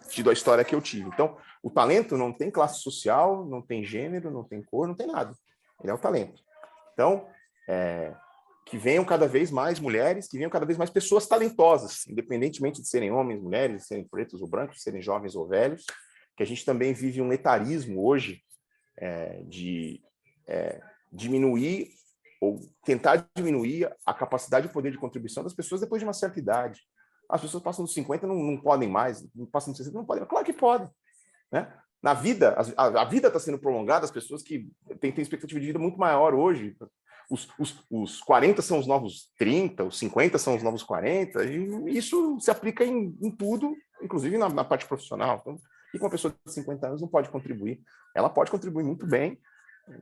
tido a história que eu tive. Então, o talento não tem classe social, não tem gênero, não tem cor, não tem nada. Ele é o talento. Então, que venham cada vez mais mulheres, que venham cada vez mais pessoas talentosas, independentemente de serem homens, mulheres, de serem pretos ou brancos, de serem jovens ou velhos, que a gente também vive um etarismo hoje de diminuir ou tentar diminuir a capacidade e o poder de contribuição das pessoas depois de uma certa idade. As pessoas passam dos 50 não podem mais, passam dos 60 não podem mais. Claro que podem, né? Na vida, a vida está sendo prolongada, as pessoas que têm expectativa de vida muito maior hoje, os 40 são os novos 30, os 50 são os novos 40, e isso se aplica em tudo, inclusive na parte profissional. Então, e uma pessoa de 50 anos não pode contribuir? Ela pode contribuir muito bem,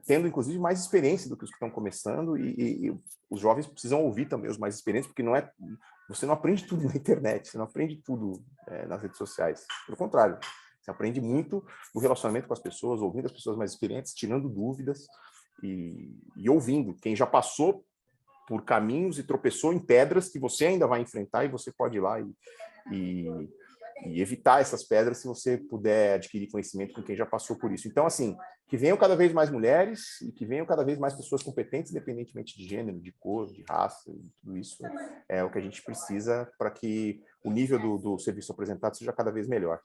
tendo, inclusive, mais experiência do que os que estão começando, e os jovens precisam ouvir também os mais experientes, porque você não aprende tudo na internet, você não aprende tudo nas redes sociais. Pelo contrário, você aprende muito no relacionamento com as pessoas, ouvindo as pessoas mais experientes, tirando dúvidas e ouvindo quem já passou por caminhos e tropeçou em pedras que você ainda vai enfrentar, e você pode ir lá e evitar essas pedras se você puder adquirir conhecimento com quem já passou por isso. Então, assim, que venham cada vez mais mulheres e que venham cada vez mais pessoas competentes, independentemente de gênero, de cor, de raça, e tudo isso é o que a gente precisa para que o nível do serviço apresentado seja cada vez melhor.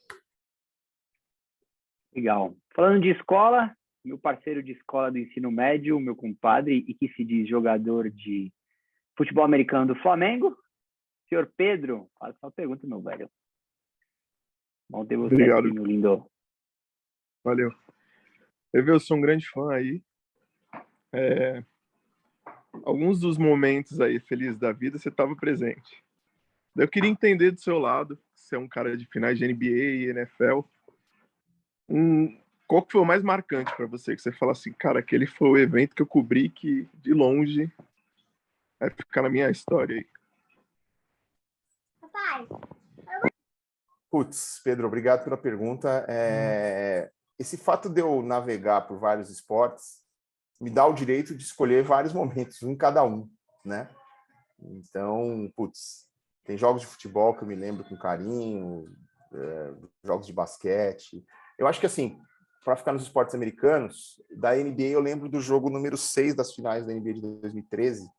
Legal. Falando de escola, meu parceiro de escola do ensino médio, meu compadre, e que se diz jogador de futebol americano do Flamengo, senhor Pedro, faça uma pergunta, meu velho. Bom ter você aqui, meu lindo. Valeu. Eu sou um grande fã aí. Alguns dos momentos aí felizes da vida você estava presente. Eu queria entender do seu lado, você é um cara de finais de NBA e NFL. Qual que foi o mais marcante para você? Que você fala assim, cara, aquele foi o evento que eu cobri que, de longe, vai ficar na minha história aí. Putz, Pedro, obrigado pela pergunta. Esse fato de eu navegar por vários esportes me dá o direito de escolher vários momentos, um em cada um, né? Então, putz, tem jogos de futebol que eu me lembro com carinho, jogos de basquete. Eu acho que, assim, para ficar nos esportes americanos, da NBA eu lembro do jogo número 6 das finais da NBA de 2013,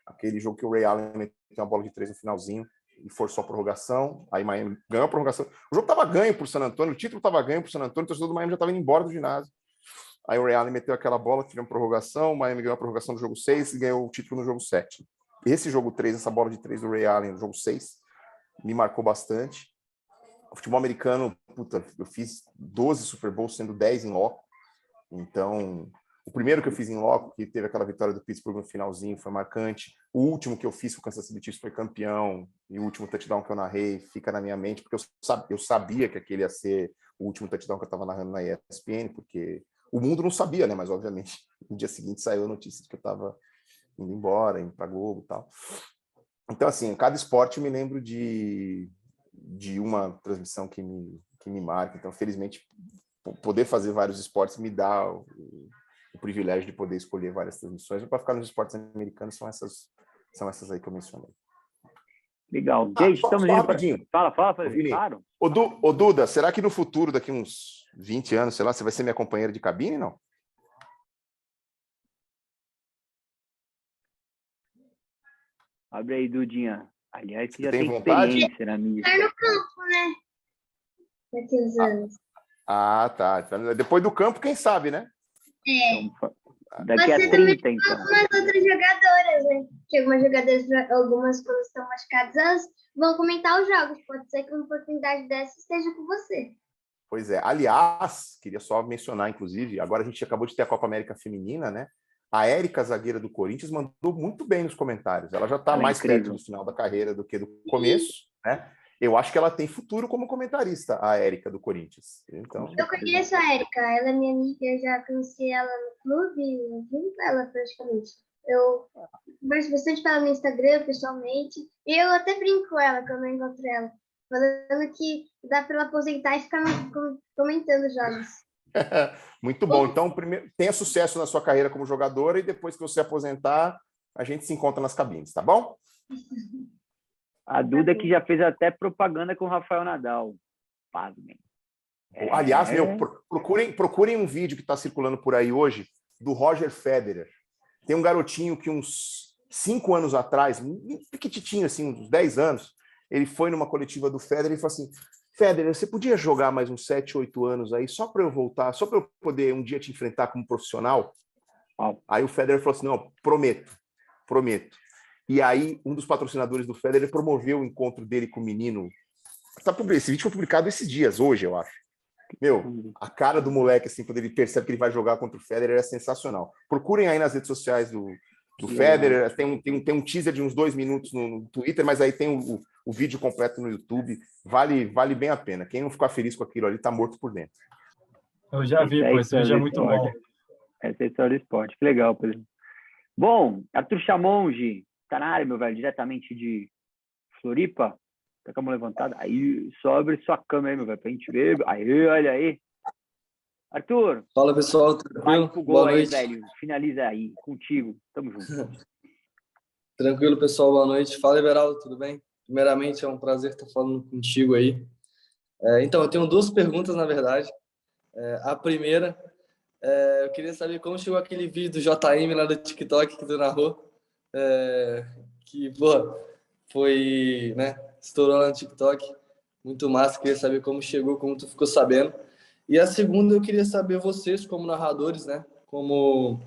aquele jogo que o Ray Allen meteu uma bola de 3 no finalzinho e forçou a prorrogação, aí Miami ganhou a prorrogação. O jogo estava ganho por San Antonio, o título estava ganho por San Antonio, o torcedor do Miami já estava indo embora do ginásio. Aí o Ray Allen meteu aquela bola, tivemos prorrogação, o Miami ganhou a prorrogação no jogo 6 e ganhou o título no jogo 7. Esse jogo 3, essa bola de 3 do Ray Allen no jogo 6, me marcou bastante. O futebol americano, puta, eu fiz 12 Super Bowls, sendo 10 em loco. Então, o primeiro que eu fiz em loco, que teve aquela vitória do Pittsburgh no finalzinho, foi marcante. O último que eu fiz, o Kansas City Chiefs, foi campeão. E o último touchdown que eu narrei fica na minha mente, porque eu sabia que aquele ia ser o último touchdown que eu estava narrando na ESPN, porque o mundo não sabia, né? Mas, obviamente, no dia seguinte saiu a notícia de que eu estava indo embora, indo para Globo e tal. Então, assim, em cada esporte eu me lembro de uma transmissão que me marca. Então, felizmente, poder fazer vários esportes me dá o privilégio de poder escolher várias transmissões. Para ficar nos esportes americanos, são essas aí que eu mencionei. Legal. Gente, estamos indo rapidinho. Fala, claro. Ô, Duda, será que no futuro, daqui uns 20 anos, sei lá, você vai ser minha companheira de cabine, não? Abre aí, Dudinha. Aliás, que já tem tem vontade? experiência na mídia. Tá no campo, né? Daqui uns anos. Tá. Depois do campo, quem sabe, né? Então, daqui a 30, então. Algumas outras jogadoras, né? Que algumas jogadoras, algumas quando estão machucadas, elas vão comentar os jogos. Pode ser que uma oportunidade dessa esteja com você. Pois é. Aliás, queria só mencionar, inclusive, agora a gente acabou de ter a Copa América Feminina, né? A Érica, zagueira do Corinthians, mandou muito bem nos comentários. Ela já está mais perto do final da carreira do que do começo, né? Eu acho que ela tem futuro como comentarista, a Érica do Corinthians. Então, eu conheço a Érica, ela é minha amiga, eu já conheci ela no clube, eu vim com ela praticamente. Eu converso bastante com ela no Instagram, pessoalmente, e eu até brinco com ela quando eu encontro ela, falando que dá para ela aposentar e ficar comentando jogos. Muito bom. Então, primeiro, tenha sucesso na sua carreira como jogadora e depois que você aposentar, a gente se encontra nas cabines, tá bom? A Duda que já fez até propaganda com o Rafael Nadal. Pasmem. Aliás, procurem um vídeo que está circulando por aí hoje do Roger Federer. Tem um garotinho que uns 5 anos atrás, um pequititinho, assim, uns 10 anos, ele foi numa coletiva do Federer e falou assim: Federer, você podia jogar mais uns 7, 8 anos aí, só para eu voltar, só para eu poder um dia te enfrentar como profissional? Aí o Federer falou assim: não, prometo. E aí, um dos patrocinadores do Federer promoveu o encontro dele com o menino. Esse vídeo foi publicado esses dias, hoje, eu acho. Meu, a cara do moleque, assim, quando ele percebe que ele vai jogar contra o Federer, é sensacional. Procurem aí nas redes sociais do Federer. Tem um teaser de uns 2 minutos no Twitter, mas aí tem o vídeo completo no YouTube. Vale bem a pena. Quem não ficar feliz com aquilo ali tá morto por dentro. Eu já vi, pô, esse vídeo é muito bom. Essa é a história do esporte. Que legal, Pedro. Bom, Arthur Chamonge, tá na área, meu velho, diretamente de Floripa. Tá com a mão levantada. Aí, sobre sua câmera aí, meu velho, pra gente ver. Aí, olha aí. Arthur. Fala, pessoal. Tranquilo? Boa noite. Aí, velho. Finaliza aí, contigo. Tamo junto. Tranquilo, pessoal. Boa noite. Fala, Everaldo, tudo bem? Primeiramente, é um prazer estar falando contigo aí. Então, eu tenho 2 perguntas, na verdade. A primeira, eu queria saber como chegou aquele vídeo do JM lá do TikTok que tu narrou. Que, pô, foi, né? Estourou lá no TikTok. Muito massa. Queria saber como chegou, como tu ficou sabendo. E a segunda, eu queria saber vocês, como narradores, né? Como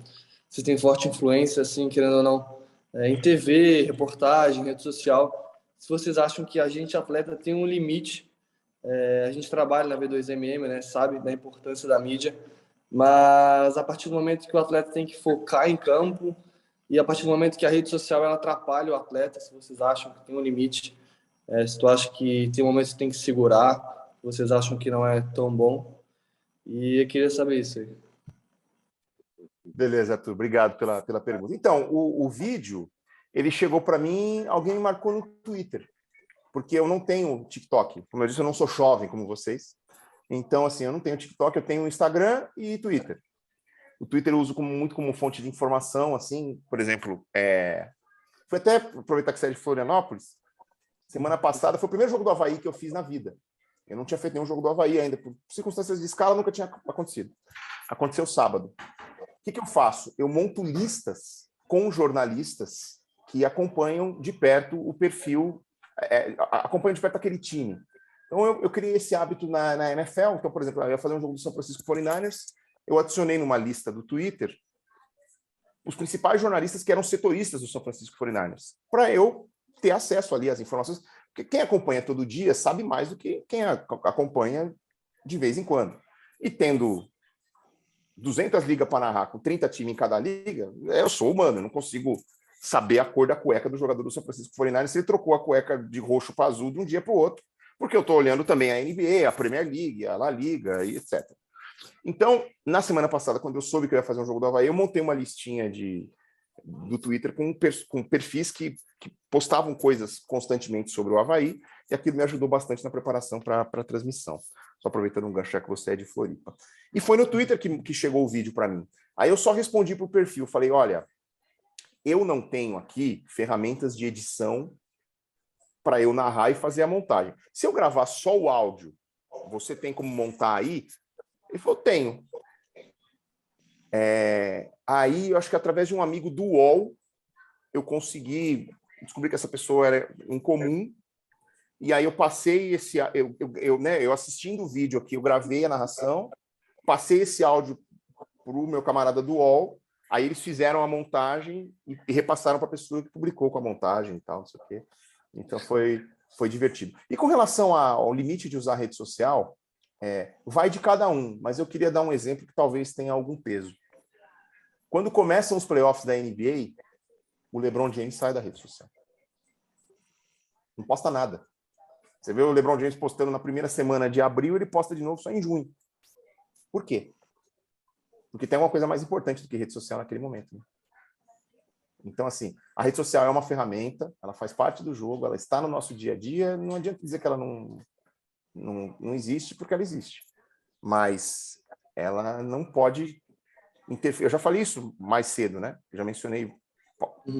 vocês têm forte influência, assim, querendo ou não, em TV, reportagem, rede social. Se vocês acham que a gente, atleta, tem um limite. A gente trabalha na V2MM, né? Sabe da importância da mídia. mas a partir do momento que o atleta tem que focar em campo e a partir do momento que a rede social ela atrapalha o atleta, se vocês acham que tem um limite, se tu acha que tem momentos que tem que segurar, vocês acham que não é tão bom, e eu queria saber isso aí. Beleza, Arthur, obrigado pela pergunta. Então, o vídeo, ele chegou para mim, alguém me marcou no Twitter, porque eu não tenho TikTok. Como eu disse, eu não sou jovem como vocês. Então, assim, eu não tenho TikTok, eu tenho Instagram e Twitter. O Twitter eu uso muito como fonte de informação, assim, por exemplo, foi até aproveitar que você é de Florianópolis, semana passada foi o primeiro jogo do Avaí que eu fiz na vida. Eu não tinha feito nenhum jogo do Avaí ainda, por circunstâncias de escala nunca tinha acontecido. Aconteceu sábado. O que eu faço? Eu monto listas com jornalistas que acompanham de perto o perfil, acompanham de perto aquele time. Então, eu criei esse hábito na NFL. Então, por exemplo, eu ia fazer um jogo do São Francisco 49ers, eu adicionei numa lista do Twitter os principais jornalistas que eram setoristas do São Francisco 49ers, para eu ter acesso ali às informações. Porque quem acompanha todo dia sabe mais do que quem acompanha de vez em quando. E tendo 200 ligas para narrar, com 30 times em cada liga, eu sou humano, eu não consigo saber a cor da cueca do jogador do São Francisco 49ers se ele trocou a cueca de roxo para azul de um dia para o outro, porque eu estou olhando também a NBA, a Premier League, a La Liga e etc. Então, na semana passada, quando eu soube que eu ia fazer um jogo do Avaí, eu montei uma listinha do Twitter com perfis que postavam coisas constantemente sobre o Avaí, e aquilo me ajudou bastante na preparação para a transmissão. Só aproveitando um gancho que você é de Floripa. E foi no Twitter que chegou o vídeo para mim. Aí eu só respondi para o perfil, falei, olha, eu não tenho aqui ferramentas de edição para eu narrar e fazer a montagem. Se eu gravar só o áudio, você tem como montar aí? Ele falou, tenho. Aí, eu acho que através de um amigo do UOL, eu consegui descobrir que essa pessoa era em comum, e aí eu passei eu assistindo o vídeo aqui, eu gravei a narração, passei esse áudio para o meu camarada do UOL, aí eles fizeram a montagem e repassaram para a pessoa que publicou com a montagem e tal, não sei o quê. Então foi divertido. E com relação ao limite de usar a rede social, vai de cada um, mas eu queria dar um exemplo que talvez tenha algum peso. Quando começam os playoffs da NBA, o LeBron James sai da rede social. Não posta nada. Você vê o LeBron James postando na primeira semana de abril, ele posta de novo só em junho. Por quê? Porque tem uma coisa mais importante do que rede social naquele momento. Né? Então, assim, a rede social é uma ferramenta, ela faz parte do jogo, ela está no nosso dia a dia, não adianta dizer que ela não existe, porque ela existe. Mas ela não pode interferir. Eu já falei isso mais cedo, né? Eu já mencionei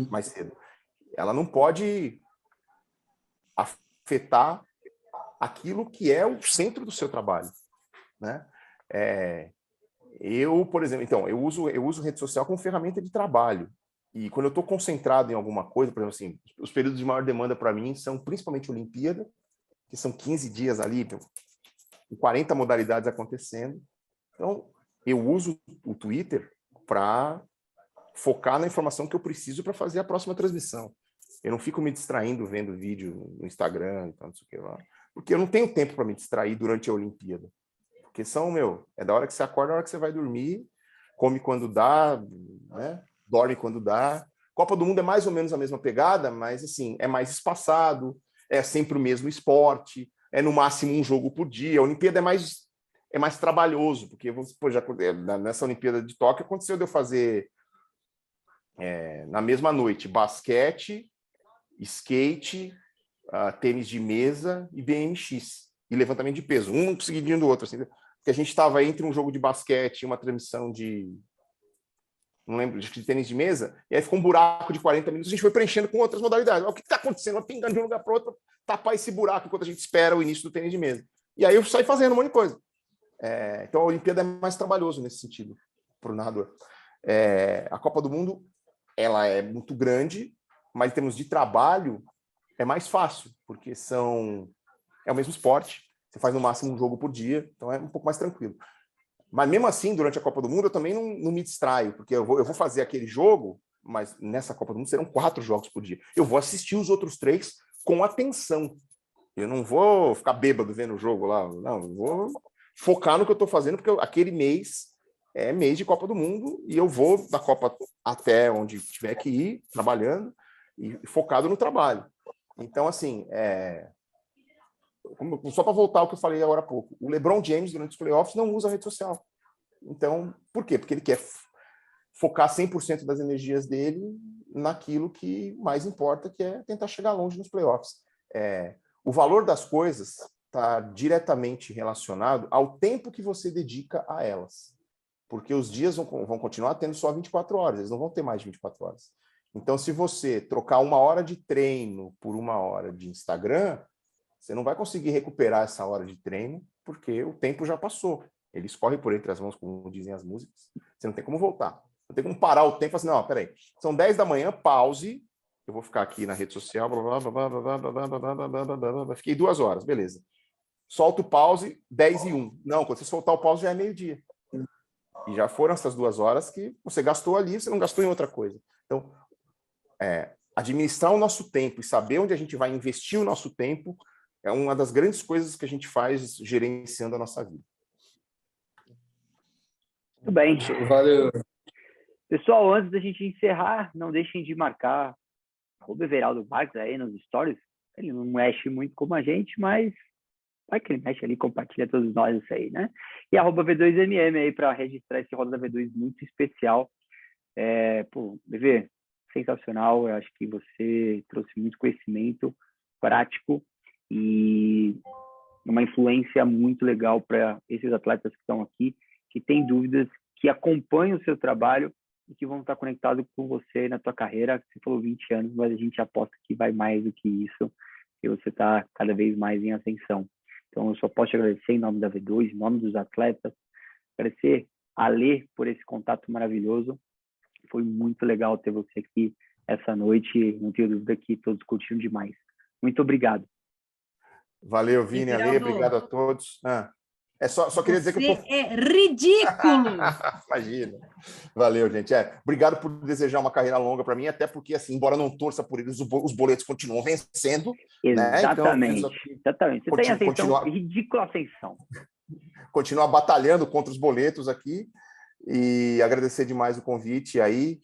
mais cedo. Ela não pode afetar aquilo que é o centro do seu trabalho, né? Eu, por exemplo, então, eu uso rede social como ferramenta de trabalho. E quando eu estou concentrado em alguma coisa, por exemplo, assim, os períodos de maior demanda para mim são principalmente a Olimpíada, que são 15 dias ali, com 40 modalidades acontecendo. Então, eu uso o Twitter para focar na informação que eu preciso para fazer a próxima transmissão. Eu não fico me distraindo vendo vídeo no Instagram, então, não sei o que lá, porque eu não tenho tempo para me distrair durante a Olimpíada. Porque é da hora que você acorda, da hora que você vai dormir, come quando dá, né? Dorme quando dá. Copa do Mundo é mais ou menos a mesma pegada, mas assim, é mais espaçado, é sempre o mesmo esporte, é no máximo um jogo por dia. A Olimpíada é mais trabalhoso, porque nessa Olimpíada de Tóquio aconteceu de eu fazer na mesma noite basquete, skate, tênis de mesa e BMX, e levantamento de peso, um seguidinho do outro, assim, porque a gente estava entre um jogo de basquete e uma transmissão não lembro, de tênis de mesa, e aí ficou um buraco de 40 minutos, a gente foi preenchendo com outras modalidades. O que está acontecendo? Vai pingando de um lugar para outro, tapar esse buraco enquanto a gente espera o início do tênis de mesa. E aí eu saí fazendo um monte de coisa. Então a Olimpíada é mais trabalhoso nesse sentido, para o nadador. A Copa do Mundo, ela é muito grande, mas em termos de trabalho, é mais fácil, porque é o mesmo esporte, você faz no máximo um jogo por dia, então é um pouco mais tranquilo. Mas mesmo assim, durante a Copa do Mundo, eu também não me distraio, porque eu vou fazer aquele jogo, mas nessa Copa do Mundo serão 4 jogos por dia. Eu vou assistir os outros 3 com atenção. Eu não vou ficar bêbado vendo o jogo lá, não, eu vou focar no que eu estou fazendo, porque aquele mês é mês de Copa do Mundo e eu vou da Copa até onde tiver que ir, trabalhando e focado no trabalho. Então, assim, só para voltar ao que eu falei agora há pouco, o LeBron James, durante os playoffs, não usa a rede social. Então, por quê? Porque ele quer focar 100% das energias dele naquilo que mais importa, que é tentar chegar longe nos playoffs. O valor das coisas está diretamente relacionado ao tempo que você dedica a elas. Porque os dias vão continuar tendo só 24 horas, eles não vão ter mais de 24 horas. Então, se você trocar 1 hora de treino por 1 hora de Instagram, você não vai conseguir recuperar essa hora de treino, porque o tempo já passou. Ele escorre por entre as mãos, como dizem as músicas. Você não tem como voltar. Não tem como parar o tempo e falar assim, não, peraí, são 10 da manhã, pause, eu vou ficar aqui na rede social, fiquei 2 horas, beleza. Solta o pause, 10:01. Não, quando você soltar o pause já é meio-dia. E já foram essas 2 horas que você gastou ali, você não gastou em outra coisa. Então, administrar o nosso tempo e saber onde a gente vai investir o nosso tempo é uma das grandes coisas que a gente faz gerenciando a nossa vida. Muito bem. Valeu. Pessoal, antes da gente encerrar, não deixem de marcar o Everaldo Marques aí nos stories. Ele não mexe muito como a gente, mas vai que ele mexe ali, compartilha todos nós isso aí, né? E @V2MM aí para registrar esse Roda da V2 muito especial. BV, sensacional. Eu acho que você trouxe muito conhecimento prático e uma influência muito legal para esses atletas que estão aqui, que têm dúvidas, que acompanham o seu trabalho e que vão estar conectados com você na tua carreira. Você falou 20 anos, mas a gente aposta que vai mais do que isso, e você está cada vez mais em ascensão. Então, eu só posso te agradecer em nome da V2, em nome dos atletas, agradecer a Lê por esse contato maravilhoso. Foi muito legal ter você aqui essa noite, não tenho dúvida que todos curtiram demais. Muito obrigado. Valeu, Vini, Ale, obrigado a todos. Só queria dizer que eu tô... é ridículo! Imagina. Valeu, gente. Obrigado por desejar uma carreira longa para mim, até porque, assim, embora não torça por eles, os boletos continuam vencendo. Exatamente. Né? Então, exatamente. Você tem ascensão, ridícula ascensão. Continuar batalhando contra os boletos aqui e agradecer demais o convite aí,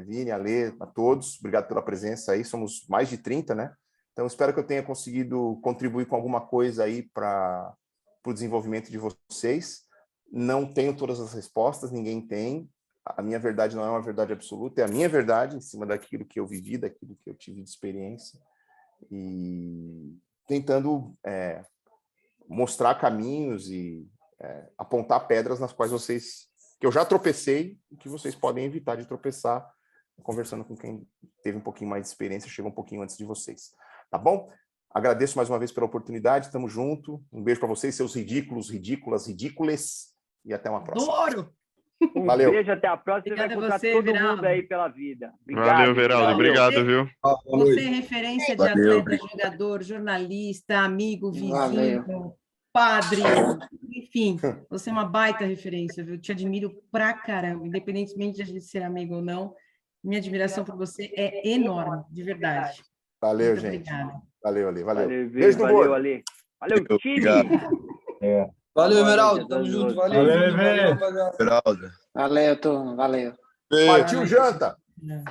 Vini, Ale, a todos. Obrigado pela presença aí. Somos mais de 30, né? Então, espero que eu tenha conseguido contribuir com alguma coisa aí para o desenvolvimento de vocês. Não tenho todas as respostas, ninguém tem. A minha verdade não é uma verdade absoluta, é a minha verdade em cima daquilo que eu vivi, daquilo que eu tive de experiência. E tentando mostrar caminhos e apontar pedras nas quais que eu já tropecei e que vocês podem evitar de tropeçar, conversando com quem teve um pouquinho mais de experiência, chegou um pouquinho antes de vocês. Tá bom? Agradeço mais uma vez pela oportunidade, tamo junto. Um beijo para vocês, seus ridículos, ridículas, ridículas, e até uma próxima. Adoro! Valeu. Beijo, até a próxima. Obrigado, vai encontrar todo Veraldo. mundo aí pela vida. Obrigado, valeu, Veraldo. Obrigado, viu? Você é referência de atleta, jogador, jornalista, amigo, vizinho, padre, enfim, você é uma baita referência, viu? Te admiro pra caramba, independentemente de a gente ser amigo ou não. Minha admiração por você é enorme, de verdade. Valeu, muito gente. Obrigada. Valeu, Ale. Valeu. Beijo no gordo. Ale. Valeu, time. Valeu, Everaldo. Tamo junto. Valeu, Everaldo. Valeu, turma. Valeu. Partiu janta.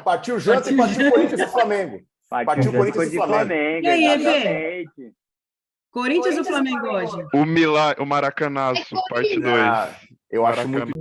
Partiu janta e partiu Corinthians e Flamengo. Partiu Corinthians e Flamengo. E aí, Evê? Corinthians ou Flamengo hoje? O Maracanaço, parte 2. Eu acho muito...